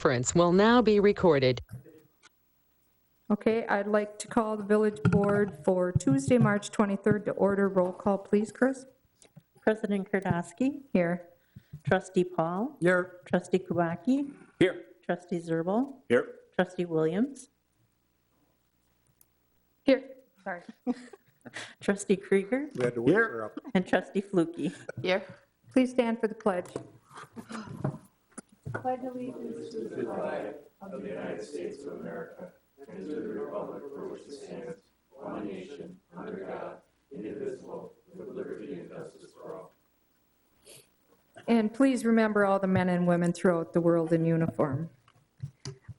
Conference will now be recorded. Okay, I'd like to call the village board for Tuesday, March 23rd to order. Roll call, please, Chris. President Kardasky, Here. Trustee Paul, Here. Trustee Kubacki, Here. Trustee Zerbal, Here. Trustee Williams, Here. Sorry. Trustee Krieger, We had to wake her up. and Trustee Flukie. Here. Please stand for the pledge. And please remember all the men and women throughout the world in uniform.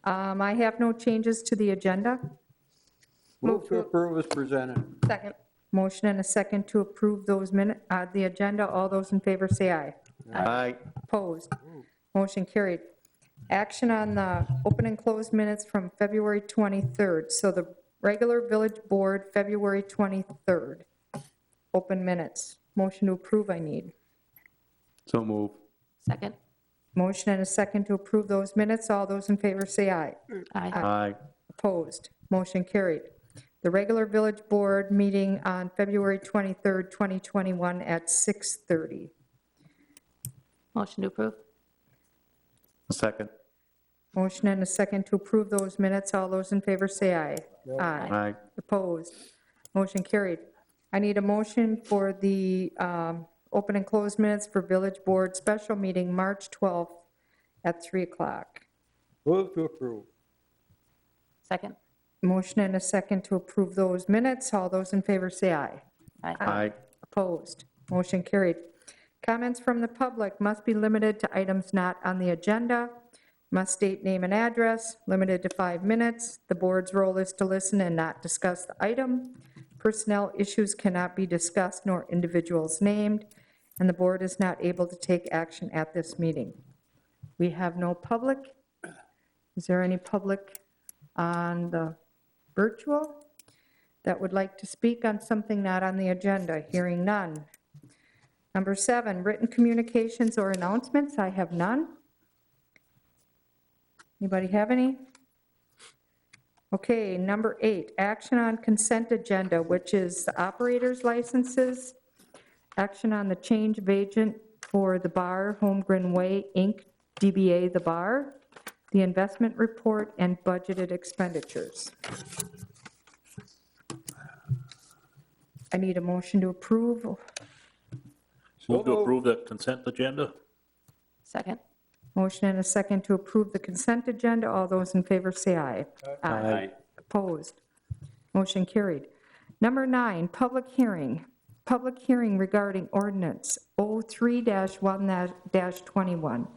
I have no changes to the agenda. Move to approve as presented. Second. Motion and a second to approve those the agenda. All those in favor say aye. Aye. Opposed? Motion carried. Action on the open and closed minutes from February 23rd. So the regular village board, February 23rd. Open minutes. Motion to approve I need. So move. Second. Motion and a second to approve those minutes. All those in favor say aye. Aye. Aye. Opposed? Motion carried. The regular village board meeting on February 23rd, 2021 at 6:30. Motion to approve. Second. Motion and a second to approve those minutes. All those in favor say aye. Aye. Opposed? Motion carried. I need a motion for the open and closed minutes for village board special meeting, March 12th at 3 o'clock. Move to approve. Second. Motion and a second to approve those minutes. All those in favor say aye. Aye. Aye. Opposed? Motion carried. Comments from the public must be limited to items not on the agenda, must state name and address, limited to 5 minutes. The board's role is to listen and not discuss the item. Personnel issues cannot be discussed nor individuals named, and the board is not able to take action at this meeting. We have no public. Is there any public on the virtual that would like to speak on something not on the agenda? Hearing none. Number 7, written communications or announcements. I have none. Anybody have any? Okay, number 8, action on consent agenda, which is the operator's licenses, action on the change of agent for the bar, Holmgren Way, Inc., DBA The Bar, the investment report, and budgeted expenditures. I need a motion to approve. Move to approve the consent agenda? Second. Motion and a second to approve the consent agenda. All those in favor say aye. Aye. Opposed? Motion carried. Number 9, public hearing. Public hearing regarding ordinance 03-1-21,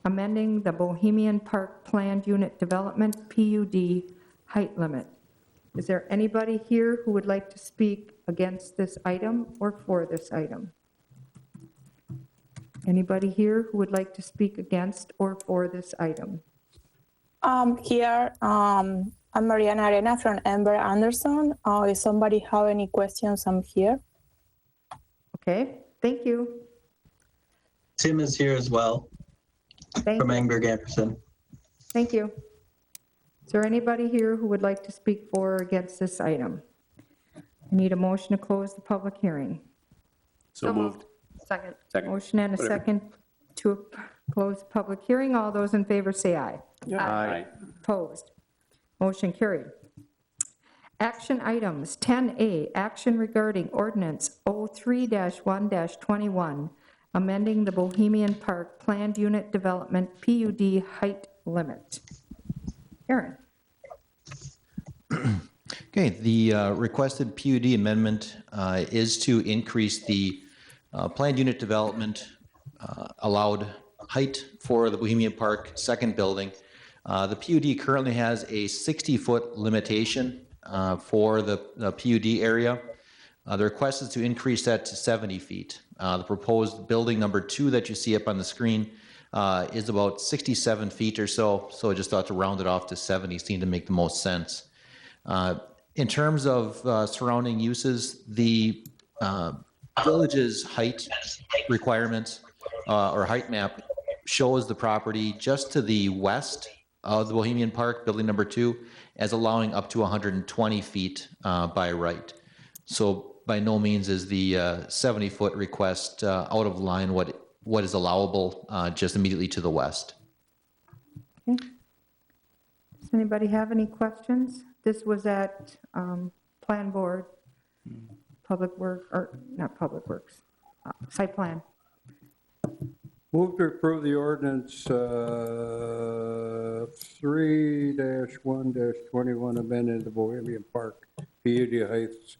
amending the Bohemian Park Planned Unit Development PUD height limit. Is there anybody here who would like to speak against this item or for this item? Anybody here who would like to speak against or for this item? Here, I'm Mariana Arena from Amber Anderson. If somebody have any questions, I'm here. Okay, thank you. Tim is here as well Thank from you. Angberg Anderson. Thank you. Is there anybody here who would like to speak for or against this item? I need a motion to close the public hearing. So moved. Second. Motion and a second to close the public hearing. All those in favor say aye. Aye. Opposed? Motion carried. Action items 10A, action regarding ordinance 03-1-21, amending the Bohemian Park Planned Unit Development PUD height limit. Aaron. Okay, the requested PUD amendment is to increase the planned unit development allowed height for the Bohemian Park second building. The PUD currently has a 60-foot limitation for the PUD area. The request is to increase that to 70 feet. The proposed building number 2 that you see up on the screen is about 67 feet or so, so I just thought to round it off to 70 seemed to make the most sense. In terms of surrounding uses, the village's height requirements or height map shows the property just to the west of the Bohemian Park, building number 2, as allowing up to 120 feet by right. So by no means is the 70-foot request out of line what is allowable just immediately to the west. Does anybody have any questions? This was at Plan Board, Public Work, or not Public Works, Site Plan. Move to approve the ordinance 3-1-21, amending the Bohemian Park PUD heights,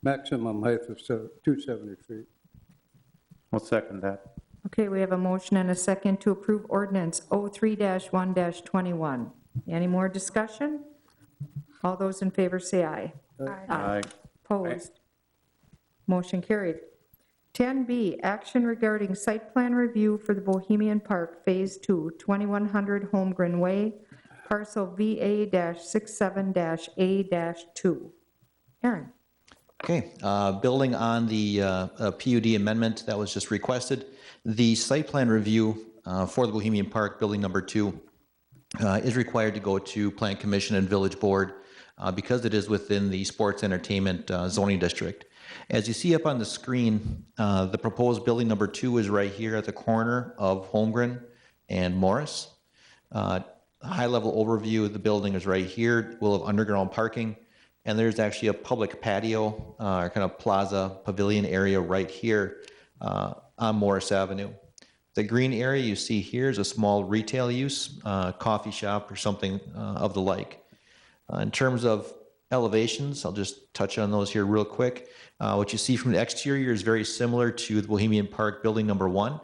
maximum height of 270 feet. I'll second that. Okay, we have a motion and a second to approve ordinance 03-1-21. Any more discussion? All those in favor say aye. Aye. Opposed? Motion carried. 10B, action regarding site plan review for the Bohemian Park Phase 2, 2100 Holmgren Way, parcel VA-67-A-2. Aaron? Okay, building on the PUD amendment that was just requested, the site plan review for the Bohemian Park, building number 2, is required to go to Plan Commission and Village Board because it is within the sports entertainment zoning district. As you see up on the screen, the proposed building number 2 is right here at the corner of Holmgren and Morris. High-level overview of the building is right here. We'll have underground parking, and there's actually a public patio, kind of plaza pavilion area right here on Morris Avenue. The green area you see here is a small retail use, coffee shop or something of the like. In terms of elevations, I'll just touch on those here real quick. What you see from the exterior is very similar to the Bohemian Park building number 1.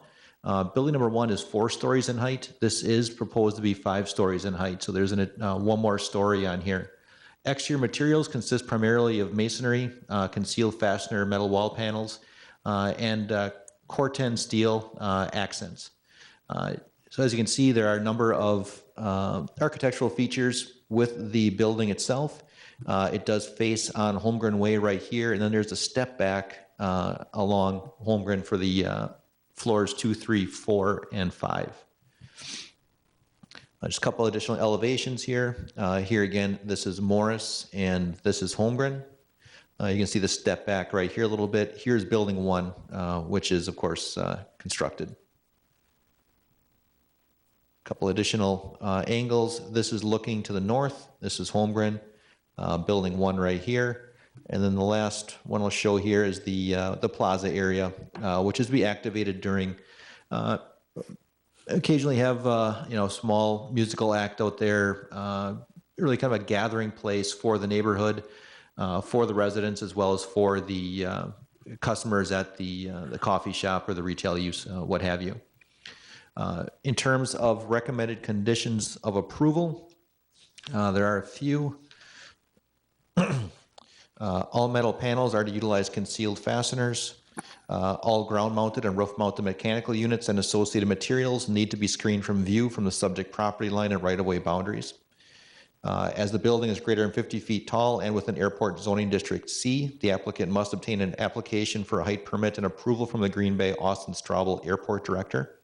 Building number 1 is 4 stories in height. This is proposed to be 5 stories in height, so there's one more story on here. Exterior materials consist primarily of masonry, concealed fastener metal wall panels, and Corten steel accents. So as you can see, there are a number of architectural features with the building itself. It does face on Holmgren Way right here, and then there's a step back along Holmgren for the floors 2, 3, 4, and 5. Just a couple additional elevations here. Here again, this is Morris, and this is Holmgren. You can see the step back right here a little bit. Here's building 1, which is, of course, constructed. A couple additional angles. This is looking to the north. This is Holmgren. Building 1 right here. And then the last one I'll show here is the plaza area, which is to be activated during, occasionally have, small musical act out there, really kind of a gathering place for the neighborhood, for the residents, as well as for the customers at the coffee shop or the retail use, what have you. In terms of recommended conditions of approval, there are a few. All metal panels are to utilize concealed fasteners. All ground-mounted and roof-mounted mechanical units and associated materials need to be screened from view from the subject property line and right-of-way boundaries. As the building is greater than 50 feet tall and within Airport Zoning District C, the applicant must obtain an application for a height permit and approval from the Green Bay Austin Straubel Airport Director.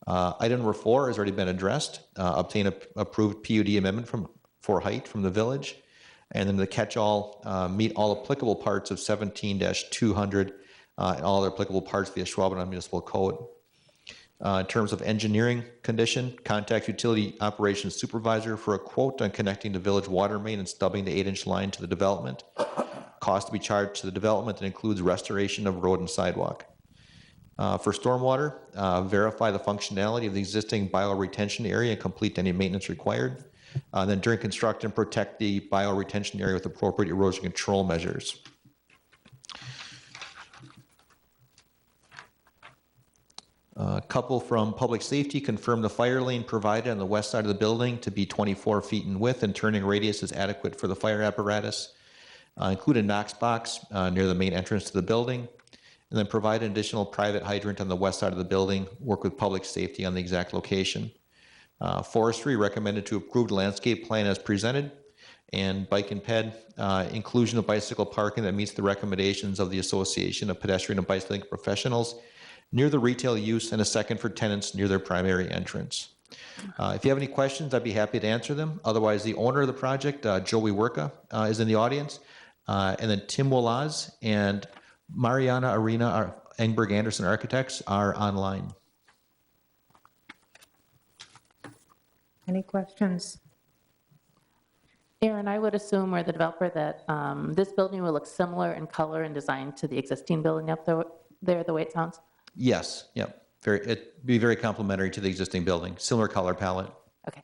Item number 4 has already been addressed. Obtain a approved PUD amendment for height from the village. And then the catch-all, meet all applicable parts of 17-200 and all other applicable parts of the Ashwaubenon Municipal Code. In terms of engineering condition, contact utility operations supervisor for a quote on connecting the village water main and stubbing the 8-inch line to the development. Cost to be charged to the development and includes restoration of road and sidewalk. For stormwater, verify the functionality of the existing bioretention area and complete any maintenance required. Then during construction, protect the bioretention area with appropriate erosion control measures. A couple from public safety confirm the fire lane provided on the west side of the building to be 24 feet in width and turning radius is adequate for the fire apparatus. Include a Knox box near the main entrance to the building. And then provide an additional private hydrant on the west side of the building. Work with public safety on the exact location. Forestry recommended to approve the landscape plan as presented, and bike and ped, inclusion of bicycle parking that meets the recommendations of the Association of Pedestrian and Bicycling Professionals near the retail use and a second for tenants near their primary entrance. If you have any questions, I'd be happy to answer them. Otherwise, the owner of the project, Joey Werka, is in the audience. And then Tim Wolaz and Mariana Arena, Engberg Anderson Architects, are online. Any questions? Aaron, I would assume, or the developer, that this building will look similar in color and design to the existing building up there, the way it sounds? Yes, yep. It'd be very complementary to the existing building, similar color palette. Okay.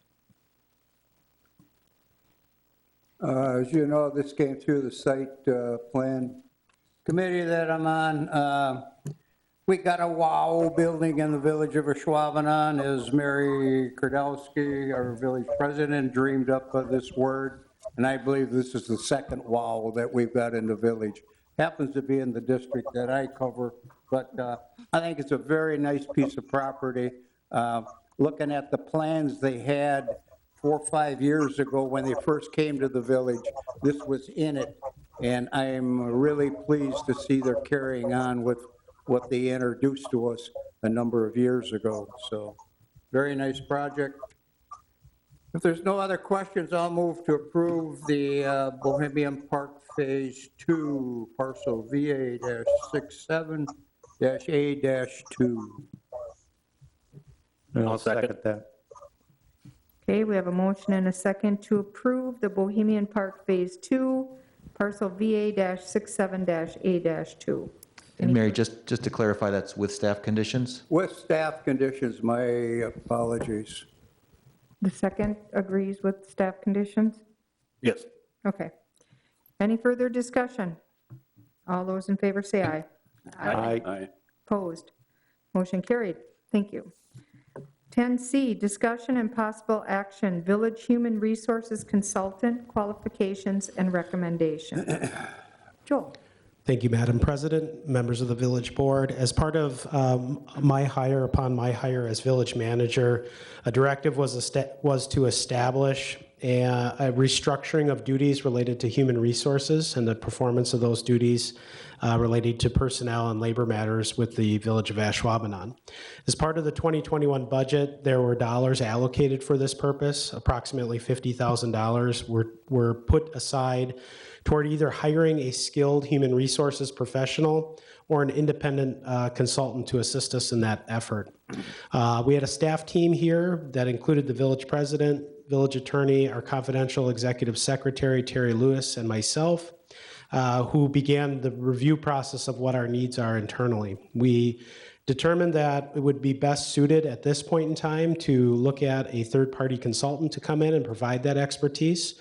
As you know, this came through the site plan committee that I'm on. We got a wow building in the village of Ashwaubenon, as Mary Kardowski, our village president, dreamed up of this word. And I believe this is the second wow that we've got in the village. Happens to be in the district that I cover, but I think it's a very nice piece of property. Looking at the plans they had 4 or 5 years ago when they first came to the village, this was in it. And I am really pleased to see they're carrying on with what they introduced to us a number of years ago. So, very nice project. If there's no other questions, I'll move to approve the Bohemian Park Phase 2, parcel VA-67-A-2. I'll second that. Okay, we have a motion and a second to approve the Bohemian Park Phase 2, parcel VA-67-A-2. And Mary, just to clarify, that's with staff conditions? With staff conditions, my apologies. The second agrees with staff conditions? Yes. Okay. Any further discussion? All those in favor say aye. Aye. Opposed? Motion carried. Thank you. 10C, discussion and possible action, Village Human Resources Consultant, qualifications and recommendation. Joel? Thank you, Madam President, members of the Village Board. As part of upon my hire as village manager, a directive was to establish a restructuring of duties related to human resources and the performance of those duties related to personnel and labor matters with the Village of Ashwaubenon. As part of the 2021 budget, there were dollars allocated for this purpose. Approximately $50,000 were put aside toward either hiring a skilled human resources professional or an independent consultant to assist us in that effort. We had a staff team here that included the village president, village attorney, our confidential executive secretary, Terry Lewis, and myself, who began the review process of what our needs are internally. We determined that it would be best suited at this point in time to look at a third-party consultant to come in and provide that expertise.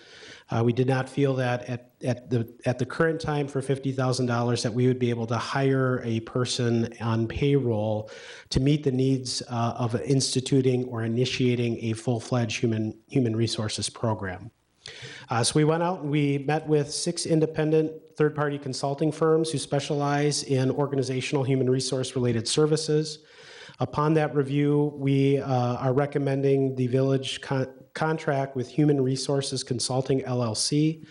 We did not feel that at the current time for $50,000 that we would be able to hire a person on payroll to meet the needs of instituting or initiating a full-fledged human resources program. So we went out and we met with 6 independent third-party consulting firms who specialize in organizational human resource related services. Upon that review, we are recommending the village contract with Human Resources Consulting, LLC.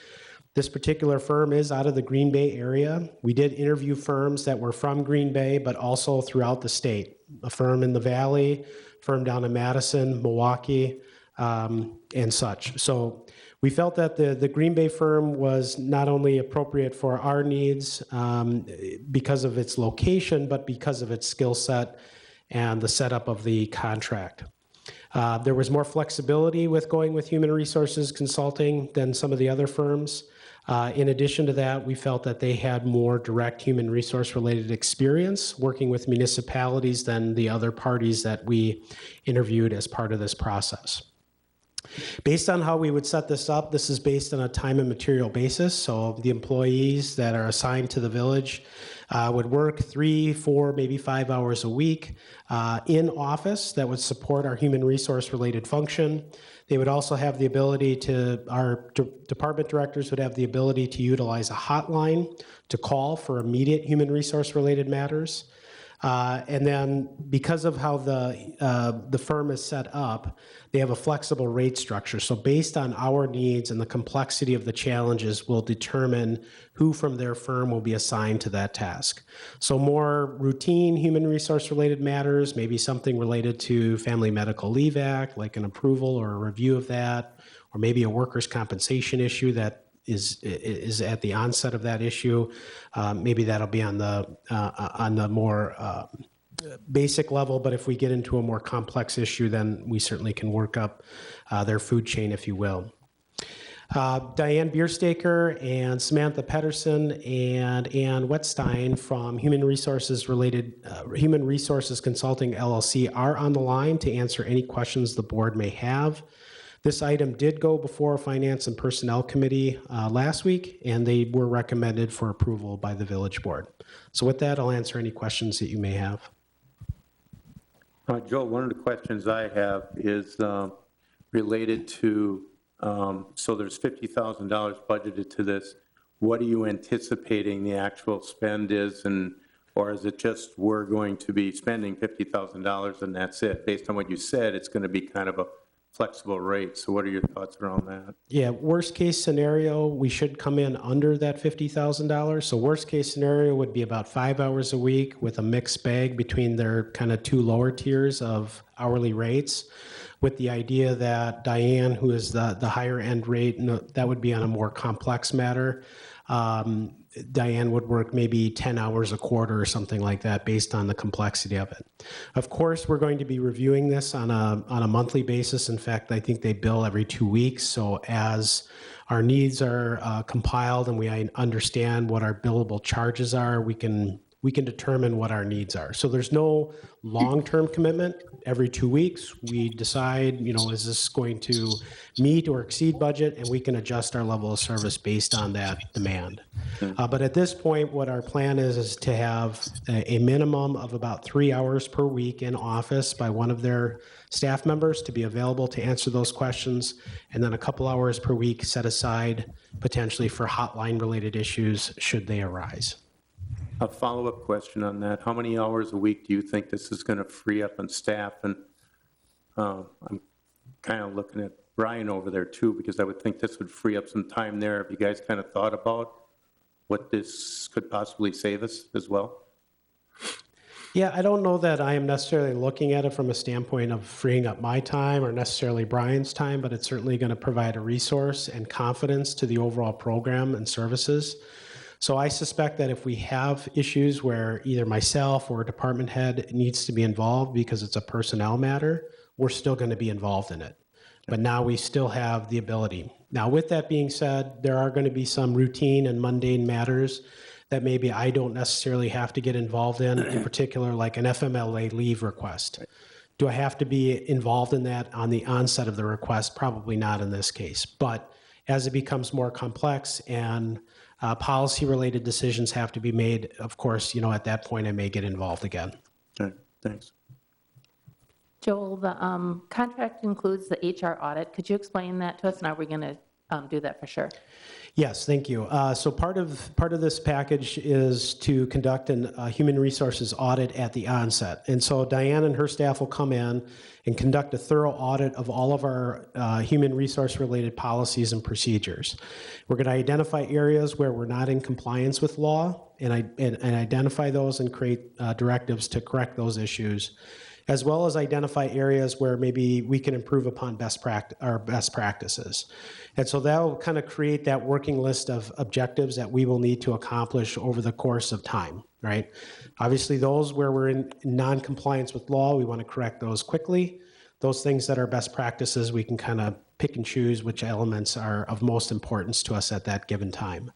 This particular firm is out of the Green Bay area. We did interview firms that were from Green Bay, but also throughout the state. A firm in the Valley, firm down in Madison, Milwaukee, and such. So we felt that the Green Bay firm was not only appropriate for our needs because of its location, but because of its skill set and the setup of the contract. There was more flexibility with going with Human Resources Consulting than some of the other firms. In addition to that, we felt that they had more direct human resource related experience working with municipalities than the other parties that we interviewed as part of this process. Based on how we would set this up, this is based on a time and material basis. So the employees that are assigned to the village would work 3, 4, maybe 5 hours a week in office that would support our human resource related function. They would also have the ability our department directors would have the ability to utilize a hotline to call for immediate human resource related matters. And then because of how the firm is set up, they have a flexible rate structure. So based on our needs and the complexity of the challenges will determine who from their firm will be assigned to that task. So more routine human resource related matters, maybe something related to Family Medical Leave Act, like an approval or a review of that, or maybe a workers' compensation issue that is at the onset of that issue. Maybe that'll be on the more basic level, but if we get into a more complex issue, then we certainly can work up their food chain, if you will. Diane Bierstaker and Samantha Pedersen and Ann Wetstein from Human Resources Consulting LLC are on the line to answer any questions the board may have. This item did go before Finance and Personnel Committee last week, and they were recommended for approval by the village board. So with that, I'll answer any questions that you may have. Joe, one of the questions I have is related to, so there's $50,000 budgeted to this. What are you anticipating the actual spend is, or is it just we're going to be spending $50,000 and that's it? Based on what you said, it's going to be kind of a flexible rate. So what are your thoughts around that? Yeah, worst case scenario, we should come in under that $50,000. So worst case scenario would be about 5 hours a week with a mixed bag between their kind of two lower tiers of hourly rates, with the idea that Diane, who is the higher end rate, that would be on a more complex matter. Diane would work maybe 10 hours a quarter or something like that based on the complexity of it. Of course, we're going to be reviewing this on a monthly basis. In fact, I think they bill every 2 weeks. So as our needs are compiled and we understand what our billable charges are, we can determine what our needs are. So there's no long-term commitment. Every 2 weeks, we decide, is this going to meet or exceed budget, and we can adjust our level of service based on that demand. But at this point, what our plan is to have a minimum of about 3 hours per week in office by one of their staff members to be available to answer those questions, and then a couple hours per week set aside potentially for hotline-related issues should they arise. A follow-up question on that. How many hours a week do you think this is going to free up on staff? And I'm kind of looking at Brian over there too, because I would think this would free up some time there. Have you guys kind of thought about what this could possibly save us as well? Yeah, I don't know that I am necessarily looking at it from a standpoint of freeing up my time or necessarily Brian's time, but it's certainly going to provide a resource and confidence to the overall program and services. So I suspect that if we have issues where either myself or a department head needs to be involved because it's a personnel matter, we're still going to be involved in it. But now we still have the ability. Now, with that being said, there are going to be some routine and mundane matters that maybe I don't necessarily have to get involved in particular, like an FMLA leave request. Do I have to be involved in that on the onset of the request? Probably not in this case. But as it becomes more complex and policy-related decisions have to be made, of course, at that point I may get involved again. Okay, thanks. Joel, the contract includes the HR audit. Could you explain that to us? And are we going to do that for sure? Yes, thank you. So part of this package is to conduct a human resources audit at the onset. And so Diane and her staff will come in and conduct a thorough audit of all of our human resource related policies and procedures. We're going to identify areas where we're not in compliance with law and identify those and create directives to correct those issues, as well as identify areas where maybe we can improve upon best practices. And so that will kind of create that working list of objectives that we will need to accomplish over the course of time, right? Obviously, those where we're in non-compliance with law, we want to correct those quickly. Those things that are best practices, we can kind of pick and choose which elements are of most importance to us at that given time.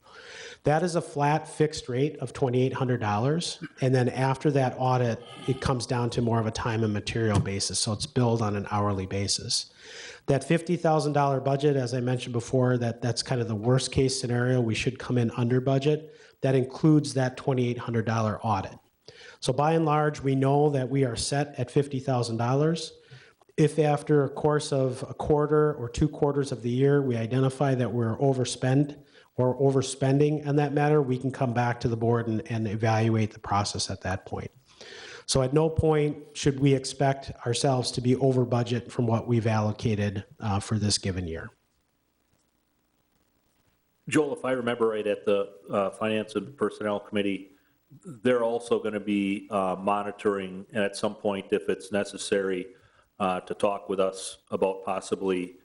That is a flat fixed rate of $2,800. And then after that audit, it comes down to more of a time and material basis. So it's billed on an hourly basis. That $50,000 budget, as I mentioned before, that's kind of the worst case scenario. We should come in under budget. That includes that $2,800 audit. So by and large, we know that we are set at $50,000. If after a course of a quarter or 2 quarters of the year, we identify that we're overspending on that matter, we can come back to the board and evaluate the process at that point. So at no point should we expect ourselves to be over budget from what we've allocated for this given year. Joel, if I remember right, at the Finance and Personnel Committee, they're also going to be monitoring, and at some point, if it's necessary, to talk with us about possibly,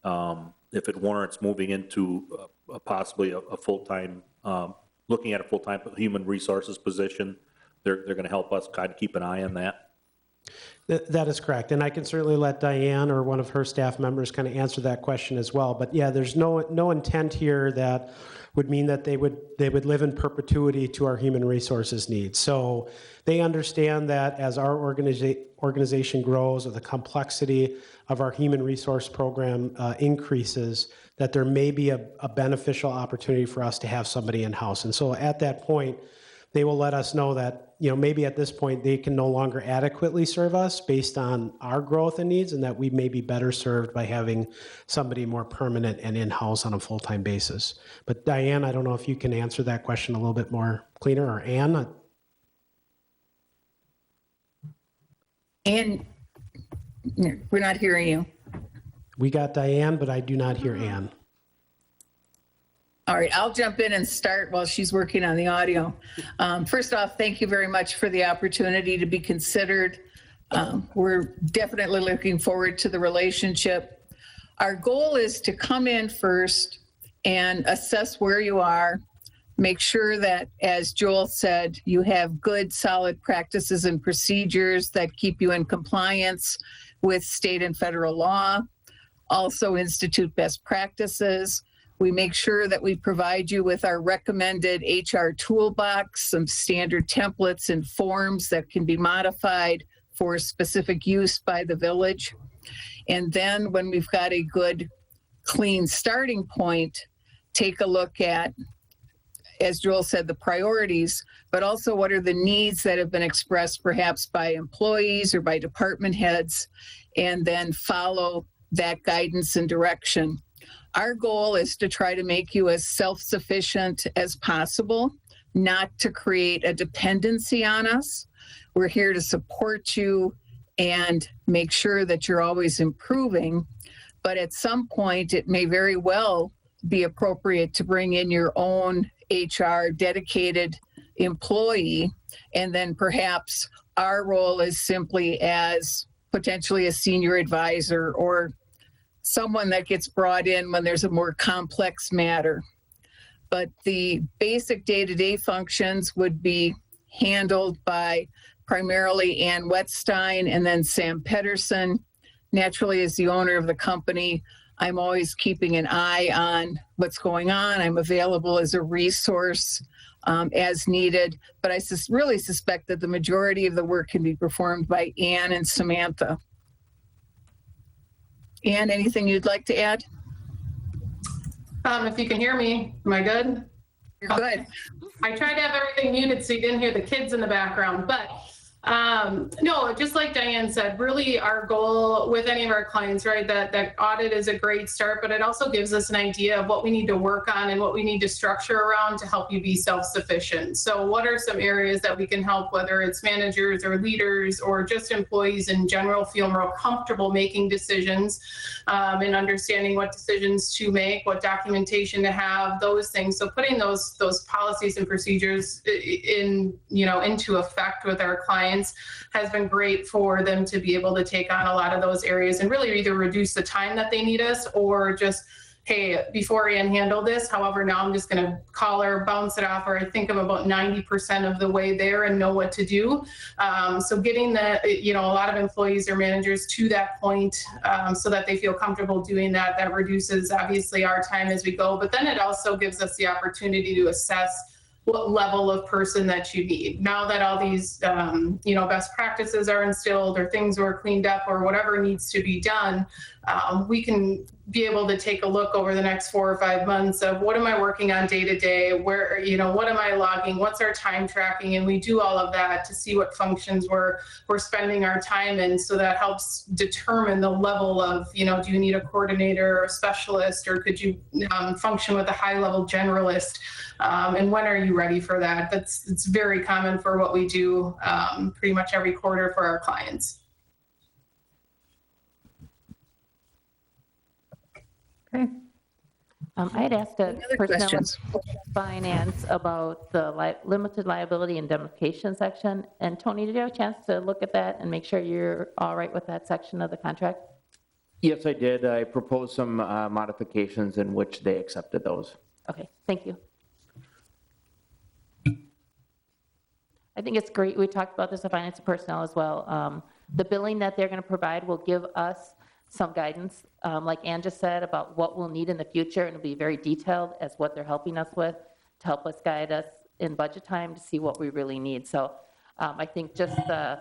if it warrants moving into possibly a full-time, looking at a full-time human resources position. They're going to help us kind of keep an eye on that. That is correct. And I can certainly let Diane or one of her staff members kind of answer that question as well. But yeah, there's no intent here that would mean that they would live in perpetuity to our human resources needs. So they understand that as our organization grows or the complexity of our human resource program increases, that there may be a beneficial opportunity for us to have somebody in-house. And so at that point, they will let us know that, maybe at this point they can no longer adequately serve us based on our growth and needs, and that we may be better served by having somebody more permanent and in-house on a full-time basis. But Diane, I don't know if you can answer that question a little bit more cleaner, or Ann? Ann, we're not hearing you. We got Diane, but I do not hear Ann. All right, I'll jump in and start while she's working on the audio. First off, thank you very much for the opportunity to be considered. We're definitely looking forward to the relationship. Our goal is to come in first and assess where you are, make sure that, as Joel said, you have good, solid practices and procedures that keep you in compliance with state and federal law, also institute best practices. We make sure that we provide you with our recommended HR toolbox, some standard templates and forms that can be modified for specific use by the village. And then when we've got a good, clean starting point, take a look at, as Joel said, the priorities, but also what are the needs that have been expressed perhaps by employees or by department heads, and then follow that guidance and direction. Our goal is to try to make you as self-sufficient as possible, not to create a dependency on us. We're here to support you and make sure that you're always improving. But at some point, it may very well be appropriate to bring in your own HR dedicated employee. And then perhaps our role is simply as potentially a senior advisor or someone that gets brought in when there's a more complex matter. But the basic day-to-day functions would be handled by primarily Ann Wettstein and then Sam Pedersen. Naturally, as the owner of the company, I'm always keeping an eye on what's going on. I'm available as a resource as needed, but I really suspect that the majority of the work can be performed by Ann and Samantha. Ann, anything you'd like to add? If you can hear me, am I good? You're good. I tried to have everything muted so you didn't hear the kids in the background, but no, just like Diane said, really our goal with any of our clients, right, that audit is a great start, but it also gives us an idea of what we need to work on and what we need to structure around to help you be self-sufficient. So what are some areas that we can help, whether it's managers or leaders or just employees in general, feel more comfortable making decisions and understanding what decisions to make, what documentation to have, those things. So putting those policies and procedures into effect with our clients has been great for them to be able to take on a lot of those areas and really either reduce the time that they need us or just, hey, before Ann handled this, however, now I'm just going to call her, bounce it off, or I think I'm about 90% of the way there and know what to do. So getting a lot of employees or managers to that point so that they feel comfortable doing that reduces obviously our time as we go, but then it also gives us the opportunity to assess what level of person that you need. Now that all these, best practices are instilled or things are cleaned up or whatever needs to be done, we can be able to take a look over the next 4 or 5 months of what am I working on day to day, where, what am I logging, what's our time tracking, and we do all of that to see what functions we're spending our time in. So that helps determine the level of, do you need a coordinator or a specialist, or could you function with a high level generalist, and when are you ready for that? It's very common for what we do pretty much every quarter for our clients. Okay. I had asked a Any other personnel questions? finance about the limited liability indemnification section. And Tony, did you have a chance to look at that and make sure you're all right with that section of the contract? Yes, I did. I proposed some modifications in which they accepted those. Okay, thank you. I think it's great. We talked about this in finance and personnel as well. The billing that they're going to provide will give us some guidance, like Ann just said, about what we'll need in the future, and it'll be very detailed as what they're helping us with to help us guide us in budget time to see what we really need. So I think just the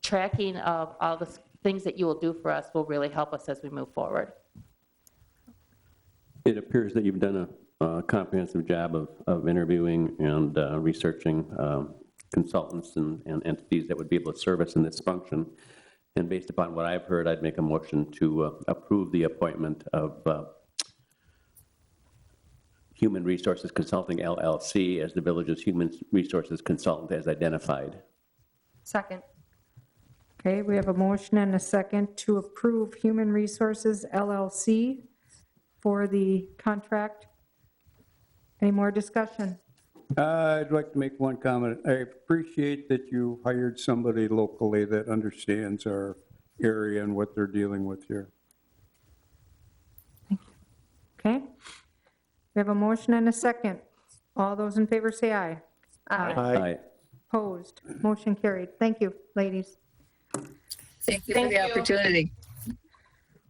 tracking of all the things that you will do for us will really help us as we move forward. It appears that you've done a comprehensive job of interviewing and researching consultants and entities that would be able to service in this function. And based upon what I've heard, I'd make a motion to approve the appointment of Human Resources Consulting LLC as the village's human resources consultant as identified. Second. Okay, we have a motion and a second to approve Human Resources LLC for the contract. Any more discussion? I'd like to make one comment. I appreciate that you hired somebody locally that understands our area and what they're dealing with here. Okay. We have a motion and a second. All those in favor say aye. Aye. Opposed? Motion carried. Thank you, ladies. Thank you for the opportunity.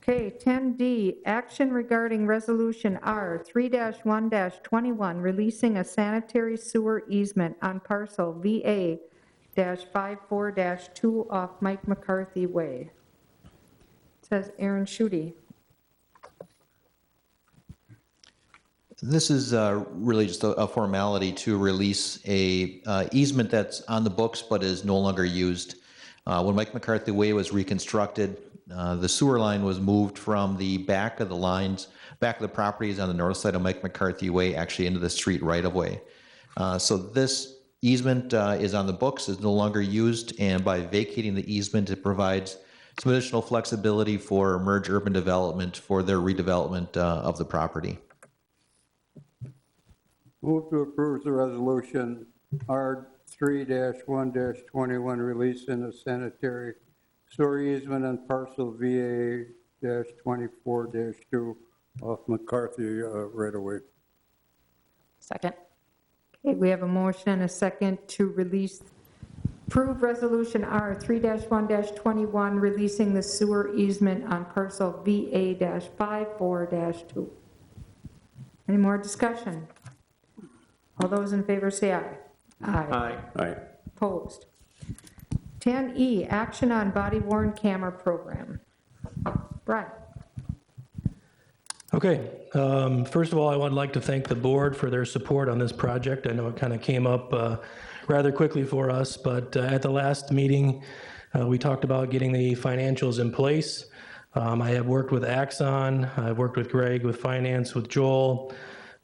Okay, 10D, action regarding Resolution R 3-1-21, releasing a sanitary sewer easement on parcel VA-54-2 off Mike McCarthy Way. It says Aaron Schutte. This is really just a formality to release a easement that's on the books but is no longer used. When Mike McCarthy Way was reconstructed, the sewer line was moved from the back of the properties on the north side of Mike McCarthy Way, actually into the street right of way. So this easement is on the books, is no longer used, and by vacating the easement, it provides some additional flexibility for Merge Urban Development for their redevelopment of the property. Move to approve the resolution R 3-1-21, releasing a sanitary sewer easement on parcel VA-24-2 off McCarthy right away. Second. Okay, we have a motion and a second to approve resolution R 3-1-21, releasing the sewer easement on parcel VA-54-2. Any more discussion? All those in favor say aye. Aye. Aye. Opposed? 10E, action on body-worn camera program. Brian. Okay, first of all, I would like to thank the board for their support on this project. I know it kind of came up rather quickly for us, but at the last meeting, we talked about getting the financials in place. I have worked with Axon, I've worked with Greg, with finance, with Joel,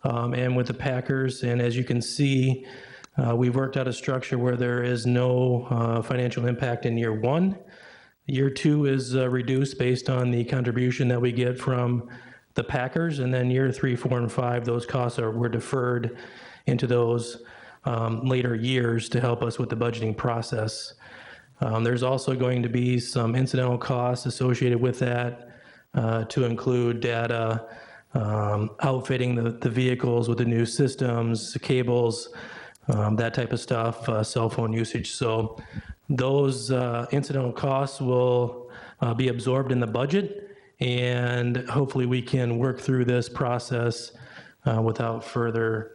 and with the Packers, and as you can see, we've worked out a structure where there is no financial impact in year one. Year two is reduced based on the contribution that we get from the Packers, and then year 3, 4, and 5, those costs were deferred into those later years to help us with the budgeting process. There's also going to be some incidental costs associated with that to include data, outfitting the vehicles with the new systems, the cables, that type of stuff, cell phone usage. So those incidental costs will be absorbed in the budget, and hopefully we can work through this process without further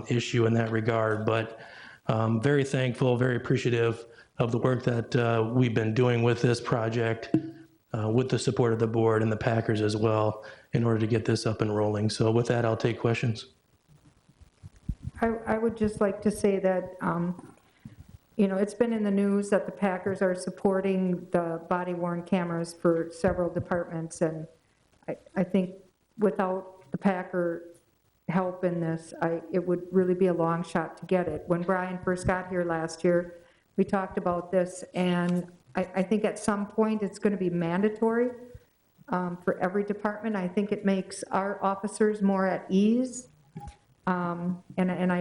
issue in that regard. But very thankful, very appreciative of the work that we've been doing with this project. with the support of the board and the Packers as well in order to get this up and rolling. So with that, I'll take questions. I would just like to say that, you know, it's been in the news that the Packers are supporting the body-worn cameras for several departments, and I think without the Packer help in this, it would really be a long shot to get it. When Brian first got here last year, we talked about this, and I think at some point it's going to be mandatory for every department. I think it makes our officers more at ease. And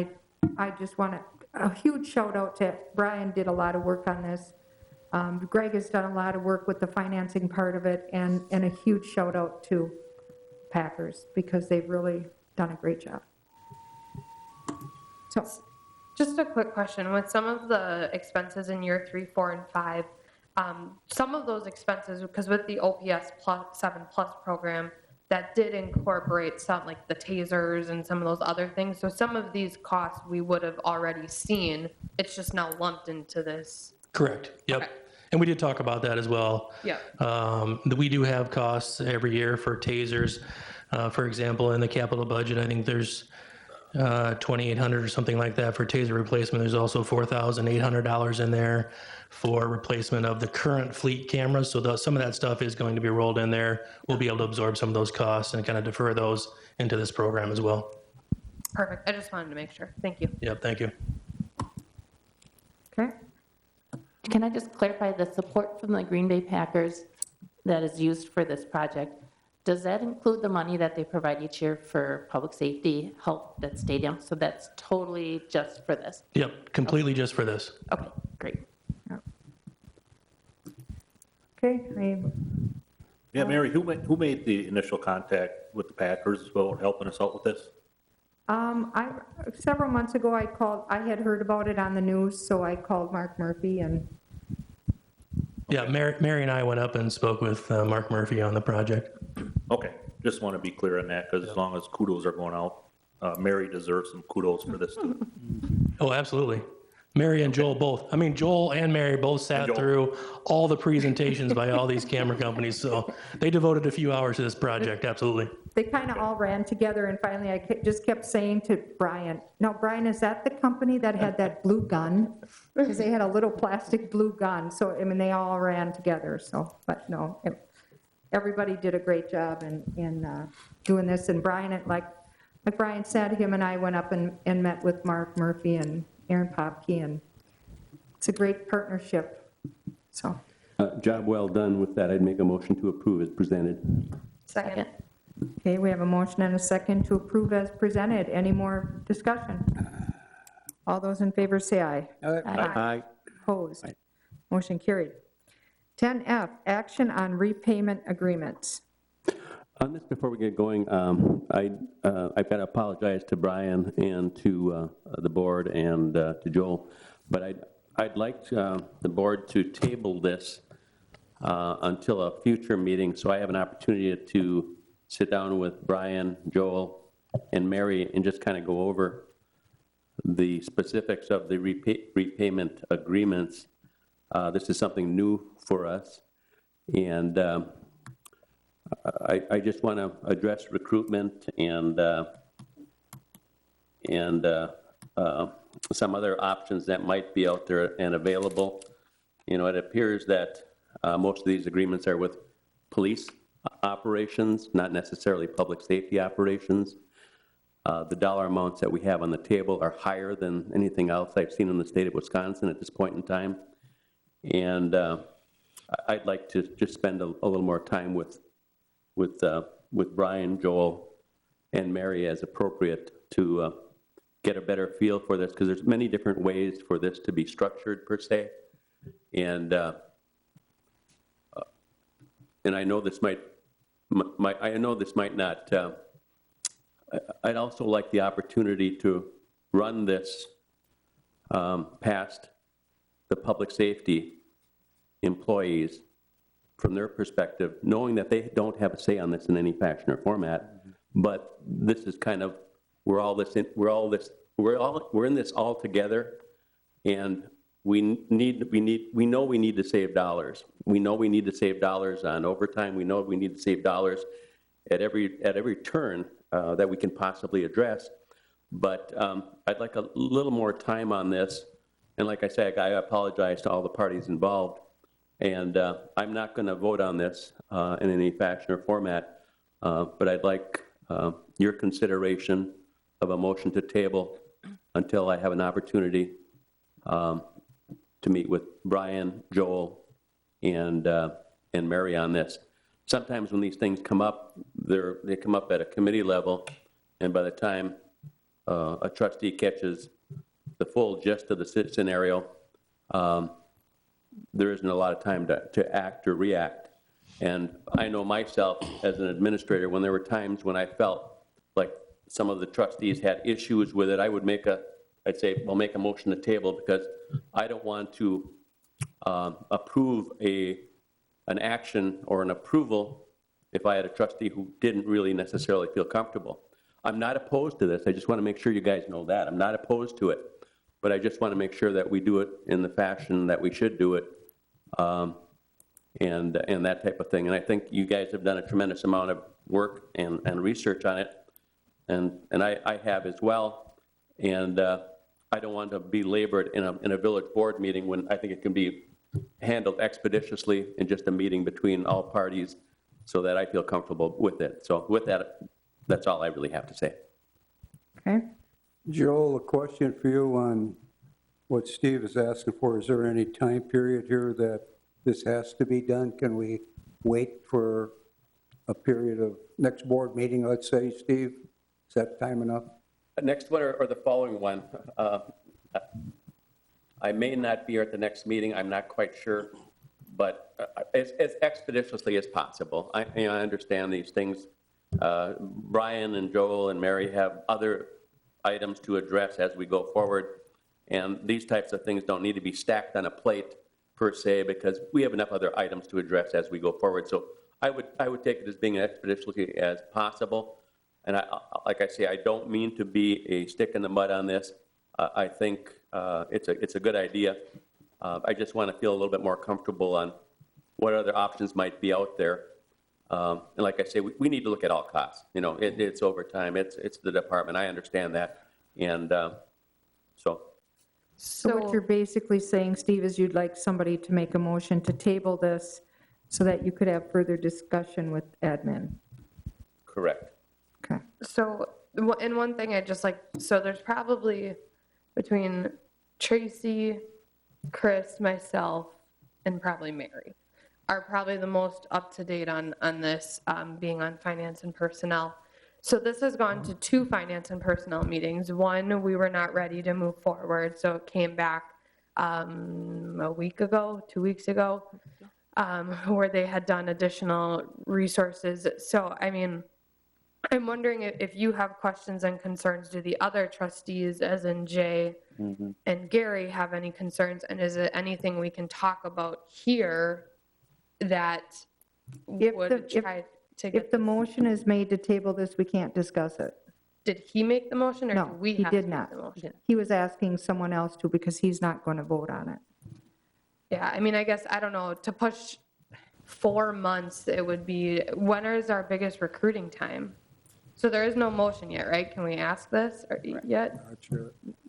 I just want a huge shout out to Brian. Did a lot of work on this. Greg has done a lot of work with the financing part of it, and a huge shout out to Packers because they've really done a great job. So, just a quick question. With some of the expenses in year 3, 4, and 5, some of those expenses, because with the OPS 7+ program, that did incorporate some, like the tasers and some of those other things. So some of these costs we would have already seen. It's just now lumped into this. Correct. Yep. Okay. And we did talk about that as well. Yeah. We do have costs every year for tasers. For example, in the capital budget, I think there's $2,800 or something like that for taser replacement. There's also $4,800 in there for replacement of the current fleet cameras. So some of that stuff is going to be rolled in there. We'll be able to absorb some of those costs and kind of defer those into this program as well. Perfect. I just wanted to make sure. Thank you. Yep, thank you. okay. Can I just clarify the support from the Green Bay Packers that is used for this project? Does that include the money that they provide each year for public safety help at stadium? So that's totally just for this? Yep, completely just for this. Okay, great. Okay. Yeah, Mary, who made the initial contact with the Packers about helping us out with this? Several months ago, I had heard about it on the news, so I called Mark Murphy and. Yeah, Mary and I went up and spoke with Mark Murphy on the project. Okay, just want to be clear on that, because as long as kudos are going out, Mary deserves some kudos for this too. Oh, absolutely. Mary and Joel both. I mean, Joel and Mary both sat through all the presentations by all these camera companies, so they devoted a few hours to this project, absolutely. They kind of all ran together, and finally I just kept saying to Brian, no, Brian, is that the company that had that blue gun? Because they had a little plastic blue gun, so, I mean, they all ran together, so, but no, everybody did a great job in doing this, and Brian, like Brian said, him and I went up and met with Mark Murphy and Aaron Popke, and it's a great partnership, so. Job well done with that. I'd make a motion to approve as presented. Second. Okay, we have a motion and a second to approve as presented. Any more discussion? All those in favor say aye. Aye. Opposed? Motion carried. 10F, action on repayment agreements. On this, before we get going, I've got to apologize to Brian and to the board and to Joel, but I'd like the board to table this until a future meeting, so I have an opportunity to sit down with Brian, Joel, and Mary and just kind of go over the specifics of the repayment agreements. This is something new for us, and I just want to address recruitment and some other options that might be out there and available. You know, it appears that most of these agreements are with police operations, not necessarily public safety operations. The dollar amounts that we have on the table are higher than anything else I've seen in the state of Wisconsin at this point in time. And I'd like to just spend a little more time with Brian, Joel, and Mary as appropriate to get a better feel for this, because there's many different ways for this to be structured per se. And I know this might not. I'd also like the opportunity to run this past the public safety employees from their perspective, knowing that they don't have a say on this in any fashion or format. But this is kind of, we're in this all together, and we know we need to save dollars. We know we need to save dollars on overtime. We know we need to save dollars at every turn that we can possibly address. But I'd like a little more time on this. And like I say, I apologize to all the parties involved. And I'm not going to vote on this in any fashion or format, but I'd like your consideration of a motion to table until I have an opportunity to meet with Brian, Joel, and Mary on this. Sometimes when these things come up, they come up at a committee level, and by the time a trustee catches the full gist of the scenario, there isn't a lot of time to act or react. And I know myself as an administrator, when there were times when I felt like some of the trustees had issues with it, I would I'd say, well, make a motion to table, because I don't want to approve an action or an approval if I had a trustee who didn't really necessarily feel comfortable. I'm not opposed to this. I just want to make sure you guys know that. I'm not opposed to it, but I just want to make sure that we do it in the fashion that we should do it, and that type of thing. And I think you guys have done a tremendous amount of work and research on it, and I have as well. And I don't want to belabor it in a village board meeting when I think it can be handled expeditiously in just a meeting between all parties so that I feel comfortable with it. So with that, that's all I really have to say. Okay. Joel, a question for you on what Steve is asking for. Is there any time period here that this has to be done? Can we wait for a period of next board meeting, let's say, Steve? Is that time enough? Next one or the following one. I may not be here at the next meeting. I'm not quite sure, but as expeditiously as possible. I understand these things. Brian and Joel and Mary have other items to address as we go forward, and these types of things don't need to be stacked on a plate per se, because we have enough other items to address as we go forward. So I would take it as being as expeditiously as possible. And like I say, I don't mean to be a stick in the mud on this. I think it's a good idea. I just want to feel a little bit more comfortable on what other options might be out there. And like I say, we need to look at all costs. You know, it's overtime. It's the department. I understand that. And so what you're basically saying, Steve, is you'd like somebody to make a motion to table this so that you could have further discussion with admin. correct. Okay. So, and one thing I just like, so there's probably between Tracy, Chris, myself, and probably Mary are probably the most up to date on this, being on finance and personnel. So this has gone to 2 finance and personnel meetings. One, we were not ready to move forward, so it came back a week ago, 2 weeks ago, where they had done additional resources. So, I mean, I'm wondering if you have questions and concerns. Do the other trustees, as in Jay and Gary, have any concerns? And is it anything we can talk about here that would try to get? If the motion is made to table this, we can't discuss it. Did he make the motion, or No, do we he have did to not. make the motion? He was asking someone else to, because he's not going to vote on it. Yeah, I mean, I guess, I don't know, to push 4 months, it would be, when is our biggest recruiting time? So there is no motion yet, right? Can we ask this yet?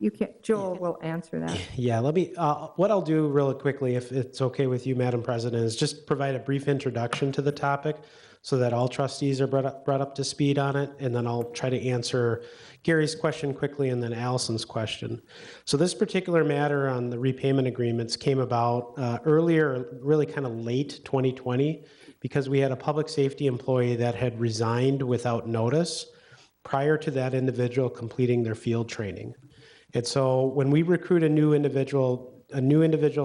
You can't, Joel will answer that. Yeah, let me, what I'll do really quickly, if it's okay with you, Madam President, is just provide a brief introduction to the topic so that all trustees are brought up to speed on it, and then I'll try to answer Gary's question quickly and then Allison's question. So this particular matter on the repayment agreements came about earlier, really kind of late 2020, because we had a public safety employee that had resigned without notice prior to that individual completing their field training. And so when we recruit a new individual in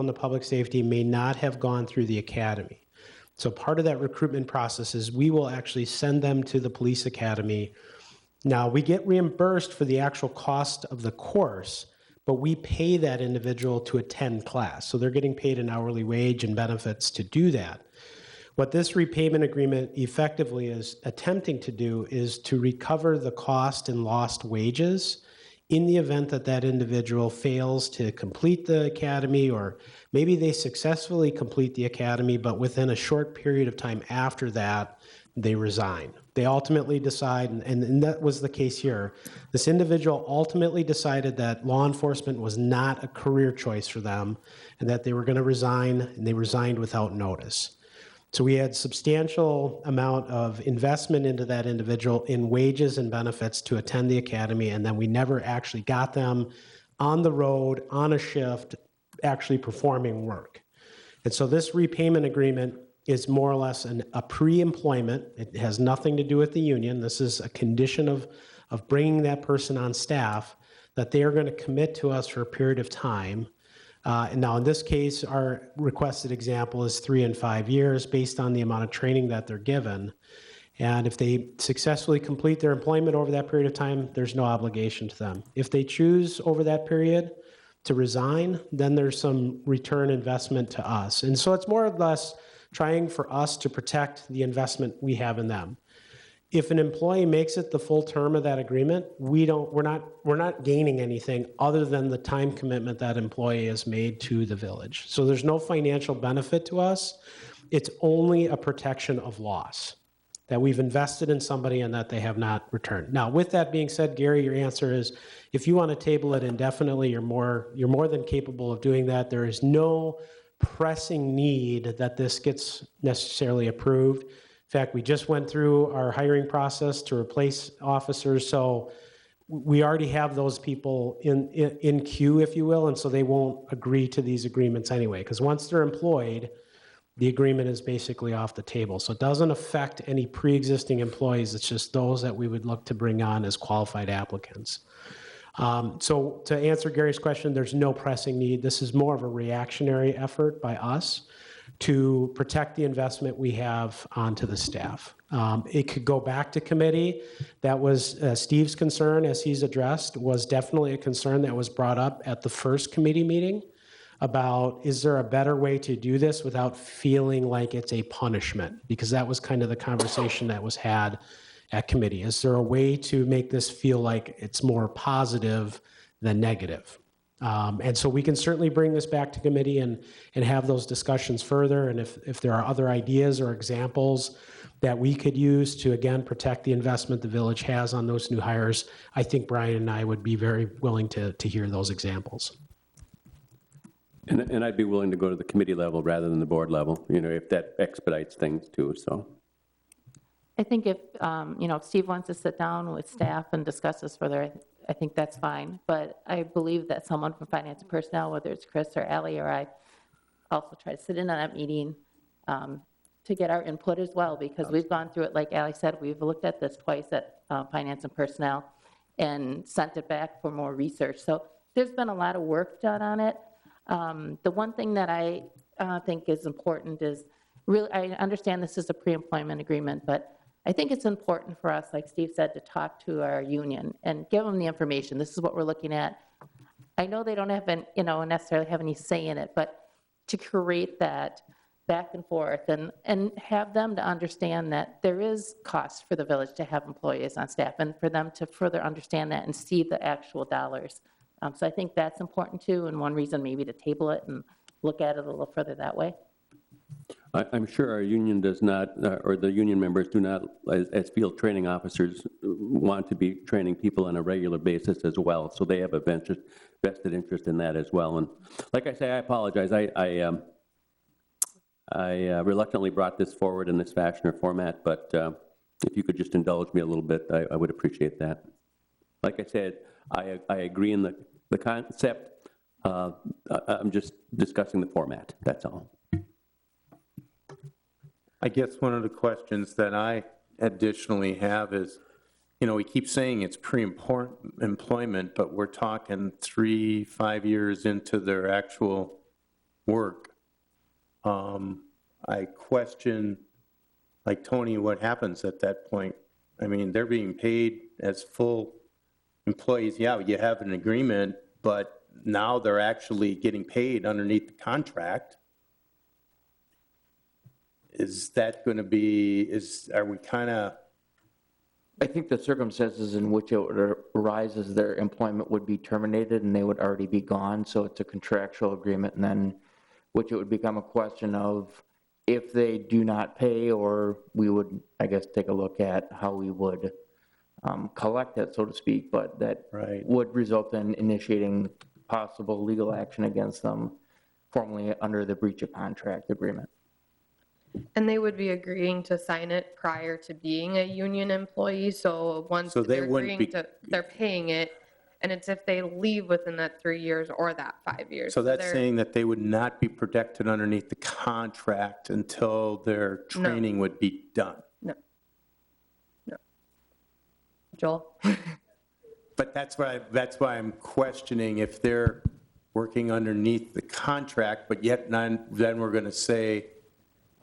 the public safety may not have gone through the academy. So part of that recruitment process is we will actually send them to the police academy. Now, we get reimbursed for the actual cost of the course, but we pay that individual to attend class. So they're getting paid an hourly wage and benefits to do that. What this repayment agreement effectively is attempting to do is to recover the cost and lost wages in the event that that individual fails to complete the academy, or maybe they successfully complete the academy, but within a short period of time after that, they resign. They ultimately decide, and that was the case here, this individual ultimately decided that law enforcement was not a career choice for them and that they were going to resign, and they resigned without notice. So we had substantial amount of investment into that individual in wages and benefits to attend the academy, and then we never actually got them on the road, on a shift, actually performing work. And so this repayment agreement is more or less a pre-employment. It has nothing to do with the union. This is a condition of bringing that person on staff, that they are going to commit to us for a period of time. And now in this case, our requested example is 3 and 5 years based on the amount of training that they're given. And if they successfully complete their employment over that period of time, there's no obligation to them. If they choose over that period to resign, then there's some return investment to us. And so it's more or less trying for us to protect the investment we have in them. If an employee makes it the full term of that agreement, we're not gaining anything other than the time commitment that employee has made to the village. So there's no financial benefit to us. It's only a protection of loss, that we've invested in somebody and that they have not returned. Now, with that being said, Gary, your answer is, if you want to table it indefinitely, you're more than capable of doing that. There is no pressing need that this gets necessarily approved. In fact, we just went through our hiring process to replace officers, so we already have those people in queue, if you will, and so they won't agree to these agreements anyway, because once they're employed, the agreement is basically off the table. So it doesn't affect any pre-existing employees. It's just those that we would look to bring on as qualified applicants. So to answer Gary's question, there's no pressing need. This is more of a reactionary effort by us to protect the investment we have onto the staff. It could go back to committee. That was Steve's concern, as he's addressed, was definitely a concern that was brought up at the first committee meeting about, is there a better way to do this without feeling like it's a punishment? Because that was kind of the conversation that was had at committee. Is there a way to make this feel like it's more positive than negative? And so we can certainly bring this back to committee and have those discussions further. And if there are other ideas or examples that we could use to, again, protect the investment the village has on those new hires, I think Brian and I would be very willing to hear those examples. And I'd be willing to go to the committee level rather than the board level, if that expedites things too, so. I think if Steve wants to sit down with staff and discuss this further, I think that's fine. But I believe that someone from finance and personnel, whether it's Chris or Allie or I, also try to sit in on that meeting to get our input as well, because we've gone through it, like Allie said, we've looked at this twice at finance and personnel and sent it back for more research. So there's been a lot of work done on it. The one thing that I think is important is, really, I understand this is a pre-employment agreement, but I think it's important for us, like Steve said, to talk to our union and give them the information. This is what we're looking at. I know they don't have necessarily have any say in it, but to create that back and forth and have them to understand that there is cost for the village to have employees on staff, and for them to further understand that and see the actual dollars. So I think that's important too, and one reason maybe to table it and look at it a little further that way. I'm sure our union does not, or the union members do not, as field training officers, want to be training people on a regular basis as well. So they have a vested interest in that as well. And like I say, I apologize. I reluctantly brought this forward in this fashion or format, but if you could just indulge me a little bit, I would appreciate that. Like I said, I agree in the concept. I'm just discussing the format, that's all. I guess one of the questions that I additionally have is, we keep saying it's pre-employment, but we're talking 3-5 years into their actual work. I question, like Tony, what happens at that point? I mean, they're being paid as full employees. Yeah, you have an agreement, but now they're actually getting paid underneath the contract. Is that going to be, are we kind of I think the circumstances in which it would arise is their employment would be terminated and they would already be gone. So it's a contractual agreement, and then which it would become a question of if they do not pay, or we would, I guess, take a look at how we would collect it, so to speak, but that would result in initiating possible legal action against them formally under the breach of contract agreement. And they would be agreeing to sign it prior to being a union employee, so once So they they're wouldn't agreeing be- to, they're paying it, and it's if they leave within that 3 years or that 5 years. So that's they're- saying that they would not be protected underneath the contract until their training would be done. No. Joel? But that's why I'm questioning if they're working underneath the contract, but yet then we're going to say,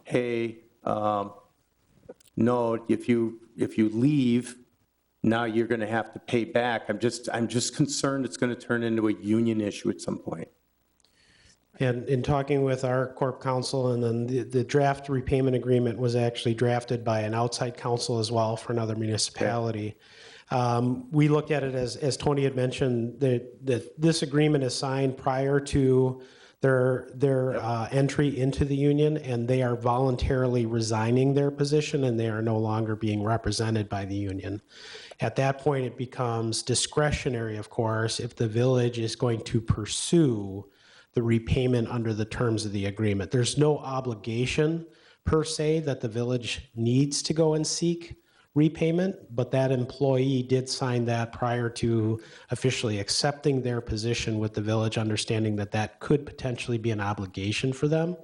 hey, no, if you leave, now you're going to have to pay back. I'm just concerned it's going to turn into a union issue at some point. And in talking with our corp counsel, and then the draft repayment agreement was actually drafted by an outside counsel as well for another municipality. We looked at it as Tony had mentioned, that this agreement is signed prior to their entry into the union, and they are voluntarily resigning their position, and they are no longer being represented by the union. At that point, it becomes discretionary, of course, if the village is going to pursue the repayment under the terms of the agreement. There's no obligation per se that the village needs to go and seek repayment, but that employee did sign that prior to officially accepting their position with the village, understanding that that could potentially be an obligation for them.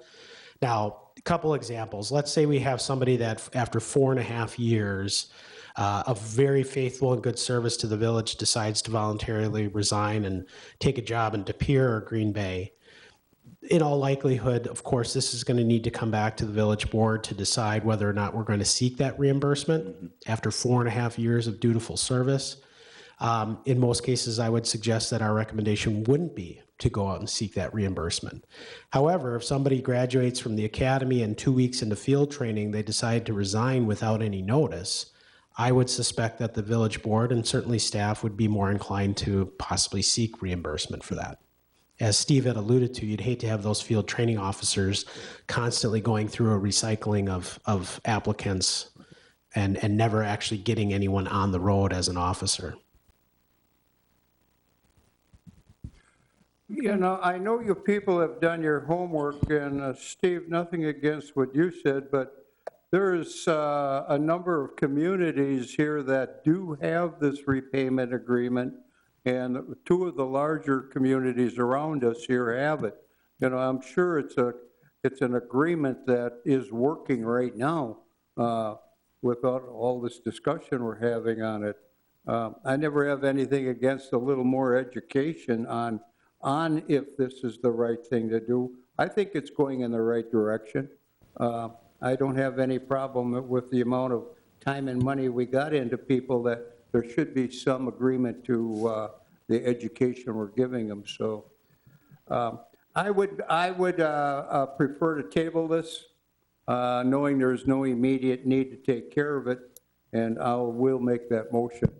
Now, a couple examples. Let's say we have somebody that after 4.5 years of very faithful and good service to the village decides to voluntarily resign and take a job in De Pere or Green Bay. In all likelihood, of course, this is going to need to come back to the village board to decide whether or not we're going to seek that reimbursement after 4.5 years of dutiful service. In most cases, I would suggest that our recommendation wouldn't be to go out and seek that reimbursement. However, if somebody graduates from the academy and 2 weeks into field training, they decide to resign without any notice, I would suspect that the village board and certainly staff would be more inclined to possibly seek reimbursement for that. As Steve had alluded to, you'd hate to have those field training officers constantly going through a recycling of applicants and never actually getting anyone on the road as an officer. You know, I know you people have done your homework, and Steve, nothing against what you said, but there's a number of communities here that do have this repayment agreement, and 2 of the larger communities around us here have it. You know, I'm sure it's an agreement that is working right now without all this discussion we're having on it. I never have anything against a little more education on if this is the right thing to do. I think it's going in the right direction. I don't have any problem with the amount of time and money we got into people, that there should be some agreement to the education we're giving them. So I would prefer to table this, knowing there's no immediate need to take care of it, and will make that motion.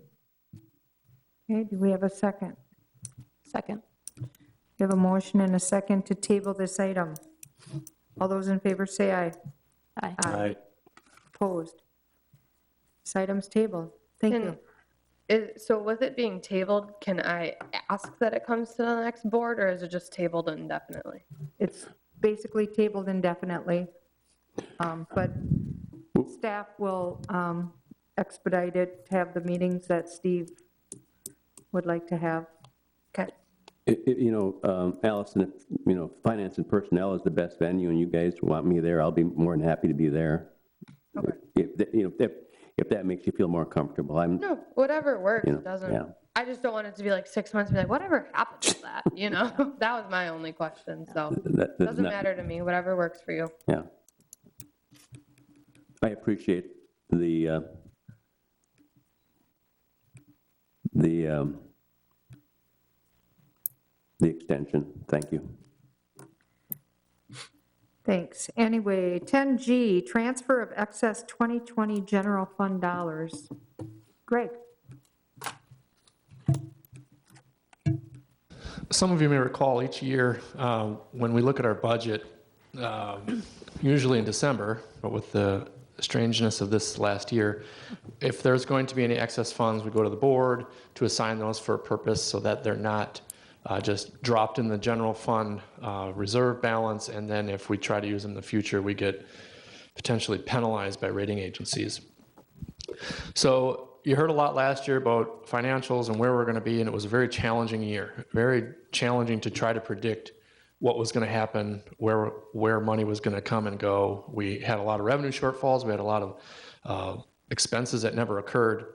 Okay, do we have a second? Second. We have a motion and a second to table this item. All those in favor say aye. Aye. Aye. Opposed? This item's tabled. Thank you. So with it being tabled, can I ask that it comes to the next board, or is it just tabled indefinitely? It's basically tabled indefinitely, but staff will expedite it to have the meetings that Steve would like to have. Okay. You know, Allison, if, you know, finance and personnel is the best venue and you guys want me there, I'll be more than happy to be there. Okay. If that makes you feel more comfortable. No, whatever works, You know, it doesn't. yeah. I just don't want it to be like 6 months and be like, whatever happened to that, you know? That was my only question, so That's doesn't not- matter to me, whatever works for you. Yeah. I appreciate the extension. Thank you. Thanks. Anyway, 10G, transfer of excess 2020 general fund dollars. Greg? Some of you may recall each year when we look at our budget, usually in December, but with the strangeness of this last year, if there's going to be any excess funds, we go to the board to assign those for a purpose so that they're not just dropped in the general fund reserve balance, and then if we try to use them in the future, we get potentially penalized by rating agencies. So you heard a lot last year about financials and where we're going to be, and it was a very challenging year, very challenging to try to predict what was going to happen, where money was going to come and go. We had a lot of revenue shortfalls. We had a lot of expenses that never occurred.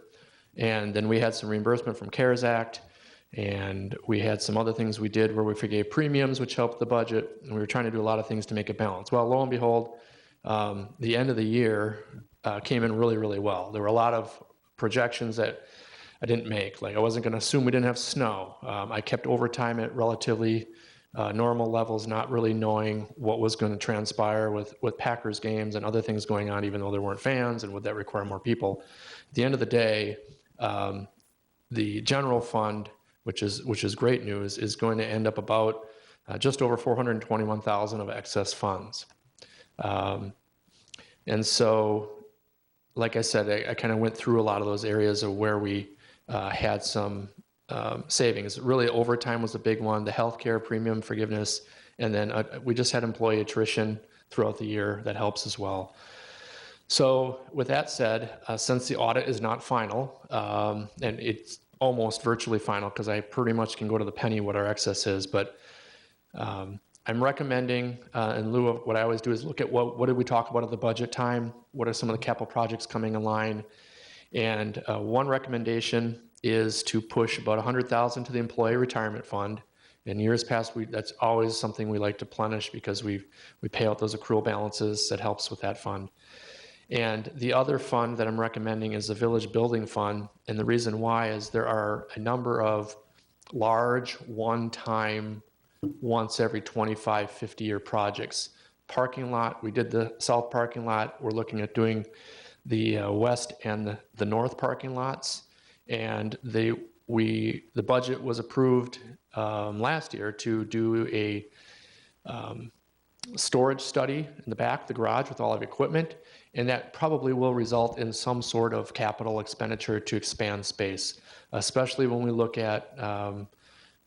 And then we had some reimbursement from CARES Act, and we had some other things we did where we forgave premiums, which helped the budget, and we were trying to do a lot of things to make it balance. Well, lo and behold, the end of the year came in really, really well. There were a lot of projections that I didn't make. Like I wasn't going to assume we didn't have snow. I kept overtime at relatively normal levels, not really knowing what was going to transpire with Packers games and other things going on, even though there weren't fans, and would that require more people. At the end of the day, the general fund, which is great news, is going to end up about just over $421,000 of excess funds. And so, like I said, I kind of went through a lot of those areas of where we had some savings. Really, overtime was a big one, the healthcare premium forgiveness, and then we just had employee attrition throughout the year that helps as well. So with that said, since the audit is not final, and it's almost virtually final because I pretty much can go to the penny what our excess is, but I'm recommending, in lieu of what I always do, is look at what did we talk about at the budget time, what are some of the capital projects coming in line, and one recommendation is to push about $100,000 to the employee retirement fund. In years past, that's always something we like to plenish because we pay out those accrual balances. That helps with that fund. And the other fund that I'm recommending is the village building fund, and the reason why is there are a number of large one-time, once every 25, 50-year projects. Parking lot, we did the south parking lot. We're looking at doing the west and the north parking lots. And the budget was approved last year to do a storage study in the back, the garage with all of equipment, and that probably will result in some sort of capital expenditure to expand space, especially when we look at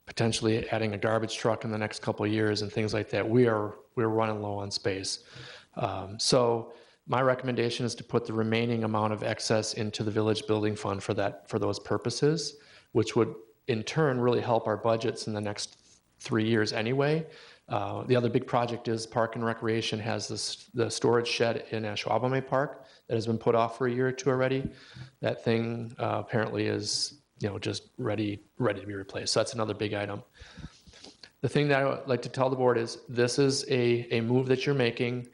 potentially adding a garbage truck in the next couple of years and things like that. We're running low on space. So my recommendation is to put the remaining amount of excess into the village building fund for those purposes, which would in turn really help our budgets in the next 3 years anyway. The other big project is Park and Recreation has the storage shed in Ashwaubenon Park that has been put off for a year or two already. That thing apparently is just ready to be replaced. So that's another big item. The thing that I would like to tell the board is this is a move that you're making.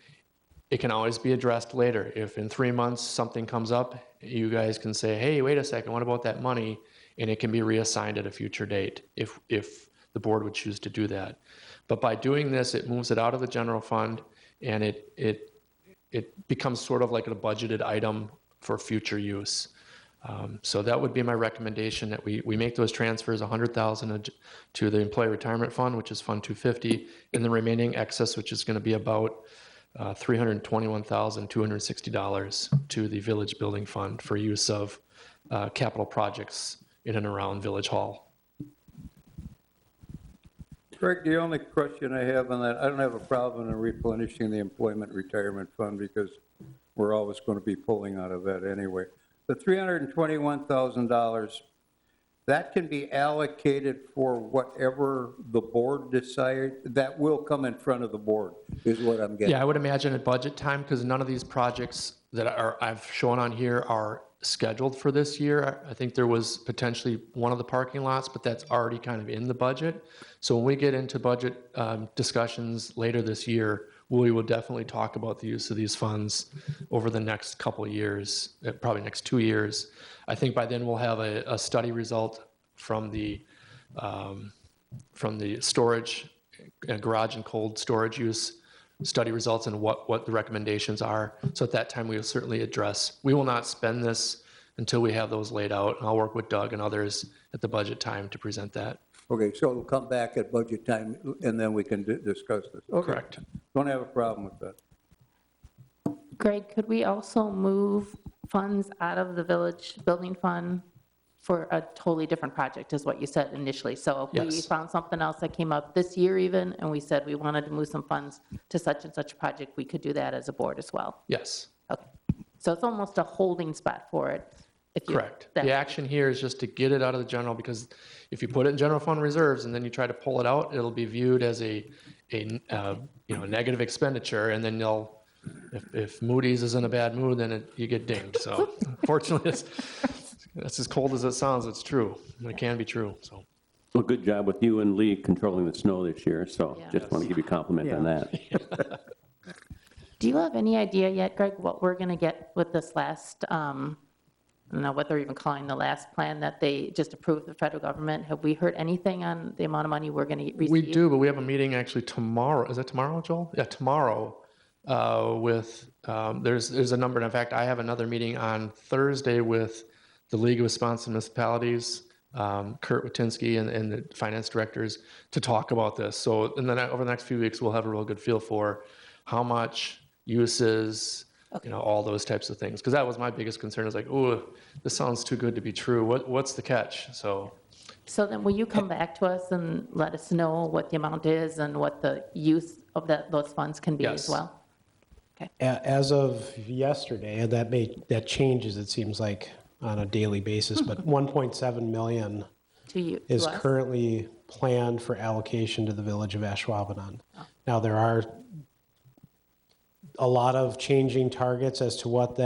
It can always be addressed later. If in 3 months something comes up, you guys can say, hey, wait a second, what about that money? And it can be reassigned at a future date if the board would choose to do that. But by doing this, it moves it out of the general fund, and it becomes sort of like a budgeted item for future use. So that would be my recommendation, that we make those transfers, $100,000 to the employee retirement fund, which is Fund 250, and the remaining excess, which is going to be about $321,260 to the village building fund for use of capital projects in and around Village Hall. Greg, the only question I have on that, I don't have a problem in replenishing the employment retirement fund because we're always going to be pulling out of that anyway. The $321,000, that can be allocated for whatever the board decides. That will come in front of the board, is what I'm getting. Yeah, I would imagine at budget time, because none of these projects that I've shown on here are scheduled for this year. I think there was potentially one of the parking lots, but that's already kind of in the budget. So when we get into budget discussions later this year, we will definitely talk about the use of these funds over the next couple of years, probably next 2 years. I think by then we'll have a study result from the storage, garage and cold storage use study results and what the recommendations are. So at that time we will certainly address, we will not spend this until we have those laid out. And I'll work with Doug and others at the budget time to present that. Okay, so it'll come back at budget time, and then we can discuss this. Okay. Correct. Don't have a problem with that. Greg, could we also move funds out of the village building fund for a totally different project, is what you said initially? So if we Yes. found something else that came up this year even, and we said we wanted to move some funds to such and such a project, we could do that as a board as well? Yes. Okay. So it's almost a holding spot for it. If you, Correct. The action here is just to get it out of the general, because if you put it in general fund reserves and then you try to pull it out, it'll be viewed as a negative expenditure, and then if Moody's is in a bad mood, then you get dinged. So fortunately, that's as cold as it sounds. It's true. It can be true. So. Well, good job with you and Lee controlling the snow this year, so Yeah. just want to give you a compliment on that. Do you have any idea yet, Greg, what we're going to get with this last, I don't know what they're even calling the last plan that they just approved, the federal government? Have we heard anything on the amount of money we're going to receive? We do, but we have a meeting actually tomorrow. Is that tomorrow, Joel? Yeah, tomorrow. With there's a number. And in fact, I have another meeting on Thursday with the League of Wisconsin Municipalities, Kurt Watinsky and the finance directors to talk about this. So, and then over the next few weeks, we'll have a real good feel for how much uses, all those types of things. Because that was my biggest concern. Is like, oh, this sounds too good to be true. What's the catch? So then will you come back to us and let us know what the amount is and what the use of those funds can be as well? Okay. As of yesterday, and that changes, it seems like, on a daily basis, but 1.7 million is currently planned for allocation to the village of Ashwaubenon. Oh. Now, there are a lot of changing targets as to what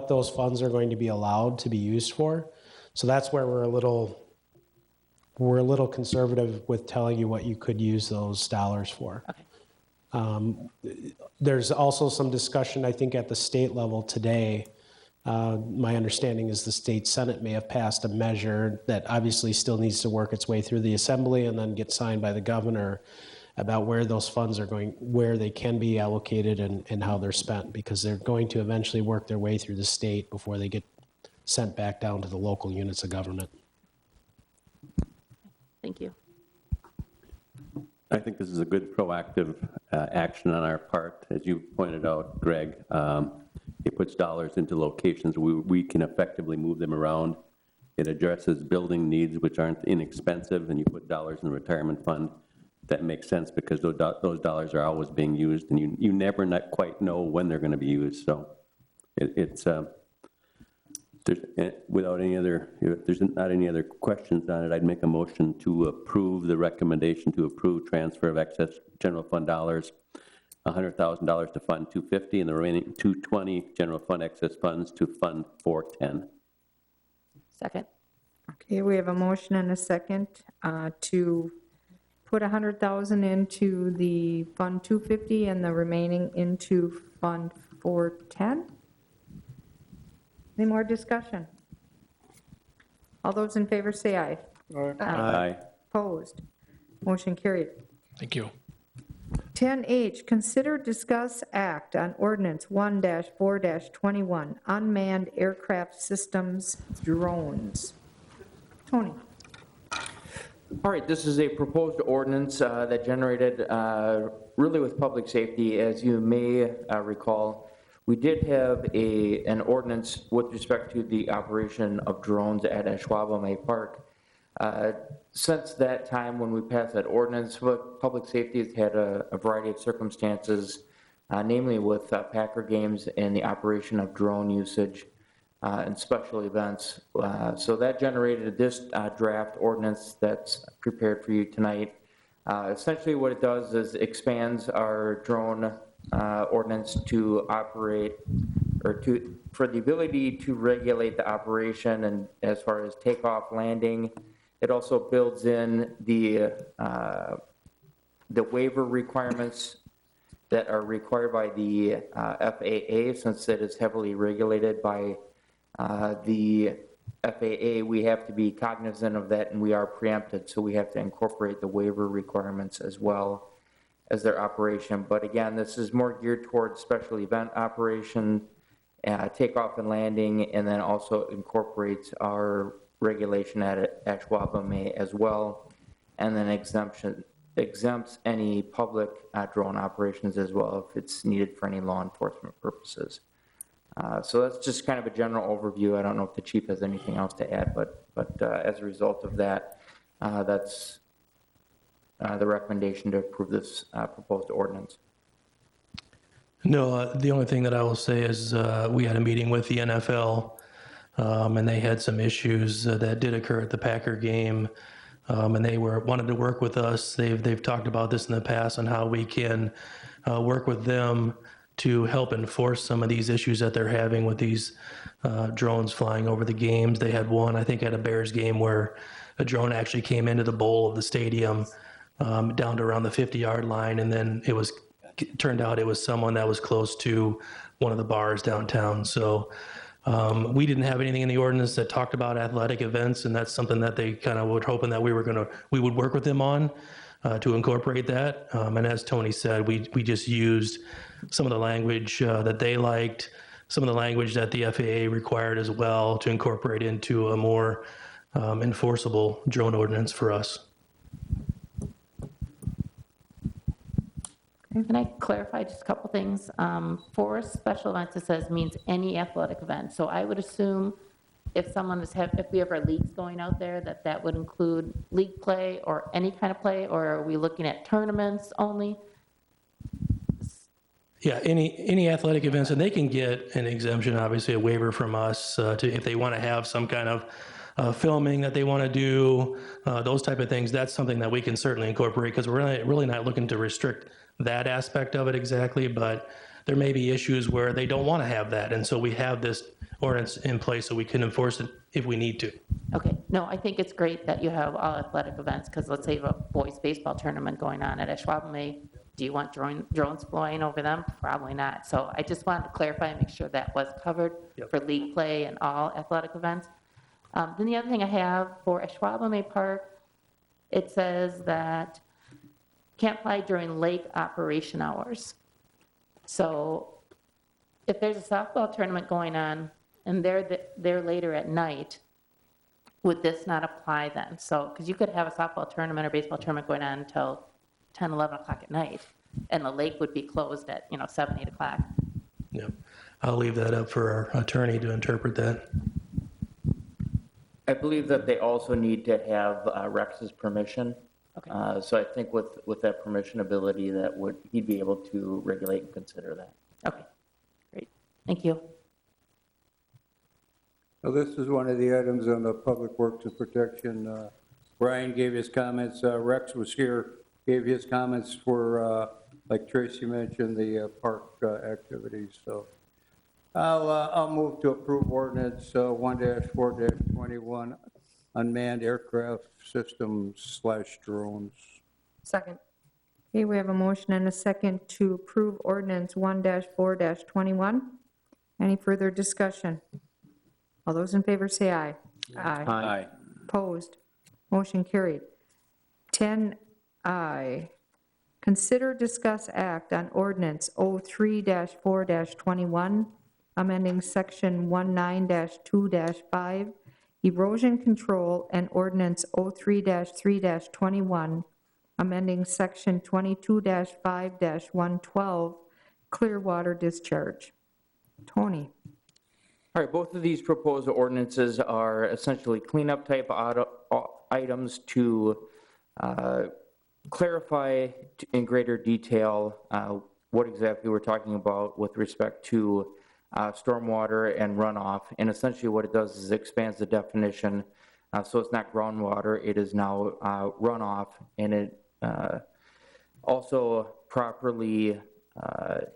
those funds are going to be allowed to be used for. So that's where we're a little conservative with telling you what you could use those dollars for. Okay. There's also some discussion, I think, at the state level today. My understanding is the state Senate may have passed a measure that obviously still needs to work its way through the assembly and then get signed by the governor about where those funds are going, where they can be allocated and how they're spent, because they're going to eventually work their way through the state before they get sent back down to the local units of government. Thank you. I think this is a good proactive action on our part. As you pointed out, Greg, it puts dollars into locations where we can effectively move them around. It addresses building needs which aren't inexpensive, and you put dollars in the retirement fund. That makes sense because those dollars are always being used, and you never quite know when they're going to be used. So it's without any other, if there's not any other questions on it, I'd make a motion to approve the recommendation to approve transfer of excess general fund dollars, $100,000 to Fund 250, and the remaining 220 general fund excess funds to Fund 410. Second. Okay, we have a motion and a second to put 100,000 into the Fund 250 and the remaining into Fund 410. Any more discussion? All those in favor say aye. Aye. Opposed? Motion carried. Thank you. 10H, consider, discuss, act on ordinance 1-4-21, unmanned aircraft systems, drones. Tony. All right, this is a proposed ordinance that generated really with public safety. As you may recall, we did have an ordinance with respect to the operation of drones at Ashwaubenon Park. Since that time when we passed that ordinance, public safety has had a variety of circumstances, namely with Packer games and the operation of drone usage and special events. So that generated this draft ordinance that's prepared for you tonight. Essentially what it does is expands our drone ordinance to operate, or for the ability to regulate the operation, and as far as takeoff, landing. It also builds in the waiver requirements that are required by the FAA, since it is heavily regulated by the FAA. We have to be cognizant of that, and we are preempted, so we have to incorporate the waiver requirements as well as their operation. But again, this is more geared towards special event operation takeoff and landing, and then also incorporates our regulation at Ashwaubenon as well, and then exempts any public drone operations as well if it's needed for any law enforcement purposes. So that's just kind of a general overview. I don't know if the chief has anything else to add, but as a result of that, that's the recommendation to approve this proposed ordinance. No, the only thing that I will say is we had a meeting with the NFL, and they had some issues that did occur at the Packer game, and they wanted to work with us. They've talked about this in the past on how we can work with them to help enforce some of these issues that they're having with these drones flying over the games. They had one, I think, at a Bears game where a drone actually came into the bowl of the stadium down to around the 50-yard line, and then turned out it was someone that was close to one of the bars downtown. So we didn't have anything in the ordinance that talked about athletic events, and that's something that they kind of were hoping that we would work with them on to incorporate that. And as Tony said, we just used some of the language that they liked, some of the language that the FAA required as well to incorporate into a more enforceable drone ordinance for us. Can I clarify just a couple things? For special events, it says means any athletic event. So I would assume if we have our leagues going out there, that would include league play or any kind of play, or are we looking at tournaments only? Yeah, any athletic events, and they can get an exemption, obviously a waiver from us if they want to have some kind of filming that they want to do, those type of things. That's something that we can certainly incorporate because we're really not looking to restrict that aspect of it exactly, but there may be issues where they don't want to have that, and so we have this ordinance in place so we can enforce it if we need to. Okay, no, I think it's great that you have all athletic events, because let's say you have a boys baseball tournament going on at Ashwaubenon. Do you want drones flying over them? Probably not. So I just wanted to clarify and make sure that was covered for league play and all athletic events. Then the other thing I have for Ashwaubenon Park, it says that can't fly during lake operation hours. So if there's a softball tournament going on and they're later at night, would this not apply then? So, because you could have a softball tournament or baseball tournament going on until 10, 11 o'clock at night, and the lake would be closed at 7, 8 o'clock. Yeah, I'll leave that up for our attorney to interpret that. I believe that they also need to have Rex's permission. Okay. So I think with that permission ability, he'd be able to regulate and consider that. Okay, great. Thank you. Well, this is one of the items on the Public Works and Protection. Brian gave his comments. Rex was here, gave his comments for, like Tracy mentioned, the park activities. So I'll move to approve ordinance 1-4-21, unmanned aircraft systems / drones. Second. Okay, we have a motion and a second to approve ordinance 1-4-21. Any further discussion? All those in favor say aye. Aye. Aye. Opposed? Motion carried. 10I, consider, discuss, act on ordinance 03-4-21, amending section 19-2-5, erosion control, and ordinance 03-3-21, amending section 22-5-112, clear water discharge. Tony. All right, both of these proposed ordinances are essentially cleanup type items to clarify in greater detail what exactly we're talking about with respect to stormwater and runoff. And essentially what it does is it expands the definition. So it's not groundwater, it is now runoff, and it also properly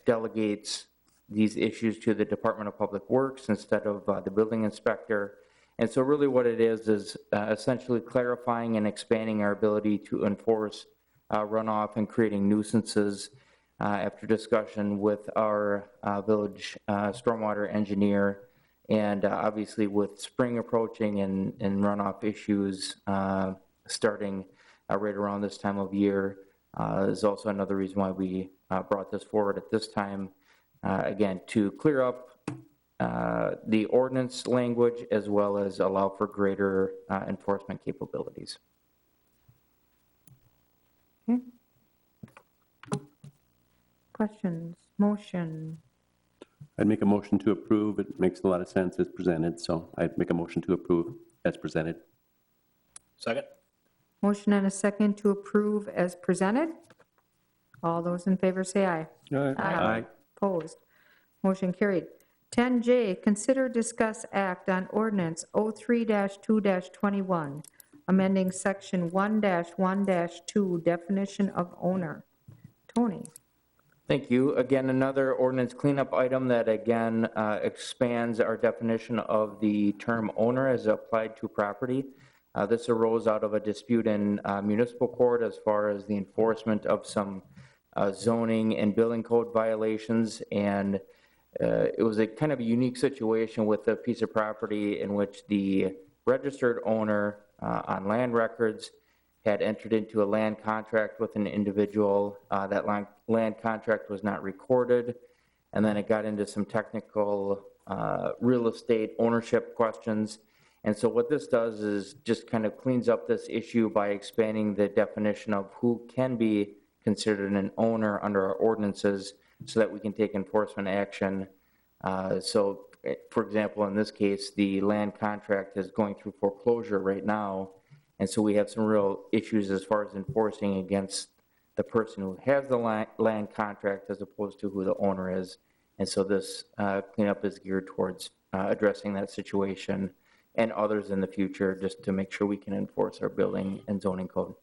delegates these issues to the Department of Public Works instead of the building inspector. And so really what it is essentially clarifying and expanding our ability to enforce runoff and creating nuisances after discussion with our village stormwater engineer. And obviously with spring approaching and runoff issues starting right around this time of year is also another reason why we brought this forward at this time. Again, to clear up the ordinance language as well as allow for greater enforcement capabilities. Questions, motion? I'd make a motion to approve. It makes a lot of sense as presented, so I'd make a motion to approve as presented. Second? Motion and a second to approve as presented. All those in favor say aye. Aye. Opposed? Motion carried. 10J, consider, discuss, act on ordinance 03-2-21, amending section 1-1-2, definition of owner. Tony? Thank you. Again, another ordinance cleanup item that again expands our definition of the term owner as applied to property. This arose out of a dispute in municipal court as far as the enforcement of some zoning and building code violations, and it was a kind of a unique situation with a piece of property in which the registered owner on land records had entered into a land contract with an individual. That land contract was not recorded, and then it got into some technical real estate ownership questions. And so what this does is just kind of cleans up this issue by expanding the definition of who can be considered an owner under our ordinances so that we can take enforcement action. So, for example, in this case, the land contract is going through foreclosure right now. And so we have some real issues as far as enforcing against the person who has the land contract as opposed to who the owner is. And so this cleanup is geared towards addressing that situation and others in the future, just to make sure we can enforce our building and zoning code.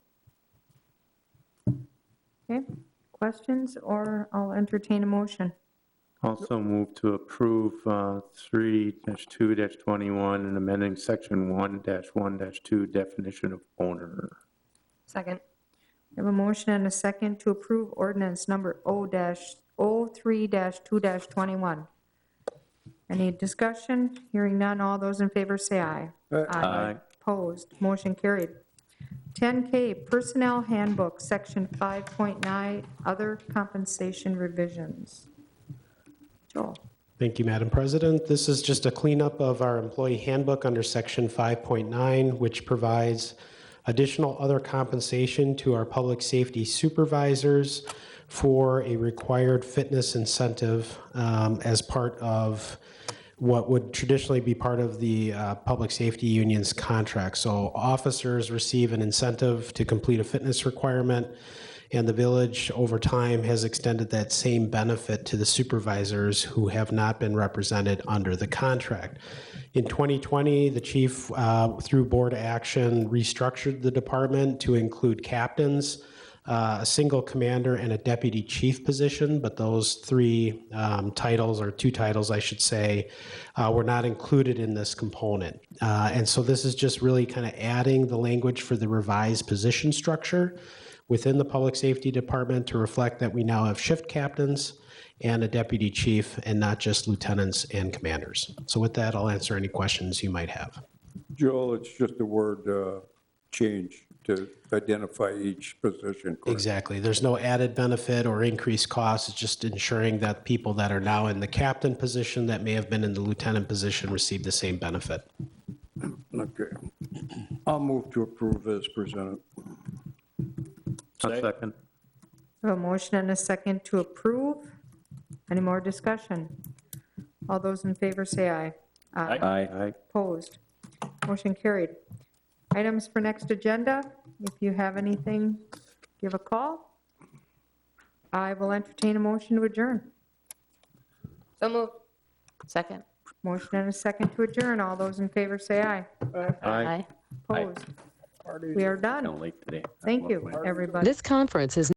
Okay, questions, or I'll entertain a motion. Also move to approve 3-2-21 and amending section 1-1-2, definition of owner. Second. We have a motion and a second to approve ordinance number 03-2-21. Any discussion? Hearing none, all those in favor say aye. Aye. Opposed, motion carried. 10K, Personnel Handbook, Section 5.9, Other Compensation Revisions. Joel? Thank you, Madam President. This is just a cleanup of our employee handbook under Section 5.9, which provides additional other compensation to our public safety supervisors for a required fitness incentive as part of what would traditionally be part of the public safety union's contract. So officers receive an incentive to complete a fitness requirement, and the village over time has extended that same benefit to the supervisors who have not been represented under the contract. In 2020, the chief, through board action, restructured the department to include captains, a single commander, and a deputy chief position, but those three titles, or two titles, I should say, were not included in this component. And so this is just really kind of adding the language for the revised position structure within the public safety department to reflect that we now have shift captains and a deputy chief and not just lieutenants and commanders. So with that, I'll answer any questions you might have. Joel, it's just a word change to identify each position. Correct? Exactly. There's no added benefit or increased cost. It's just ensuring that people that are now in the captain position that may have been in the lieutenant position receive the same benefit. Okay. I'll move to approve as presented. Second. We have a motion and a second to approve. Any more discussion? All those in favor say aye. Aye. Opposed? Motion carried. Items for next agenda. If you have anything, give a call. I will entertain a motion to adjourn. So moved. Second. Motion and a second to adjourn. All those in favor say aye. Aye. Opposed? We are done. Kind of late today. Thank you, everybody. This conference is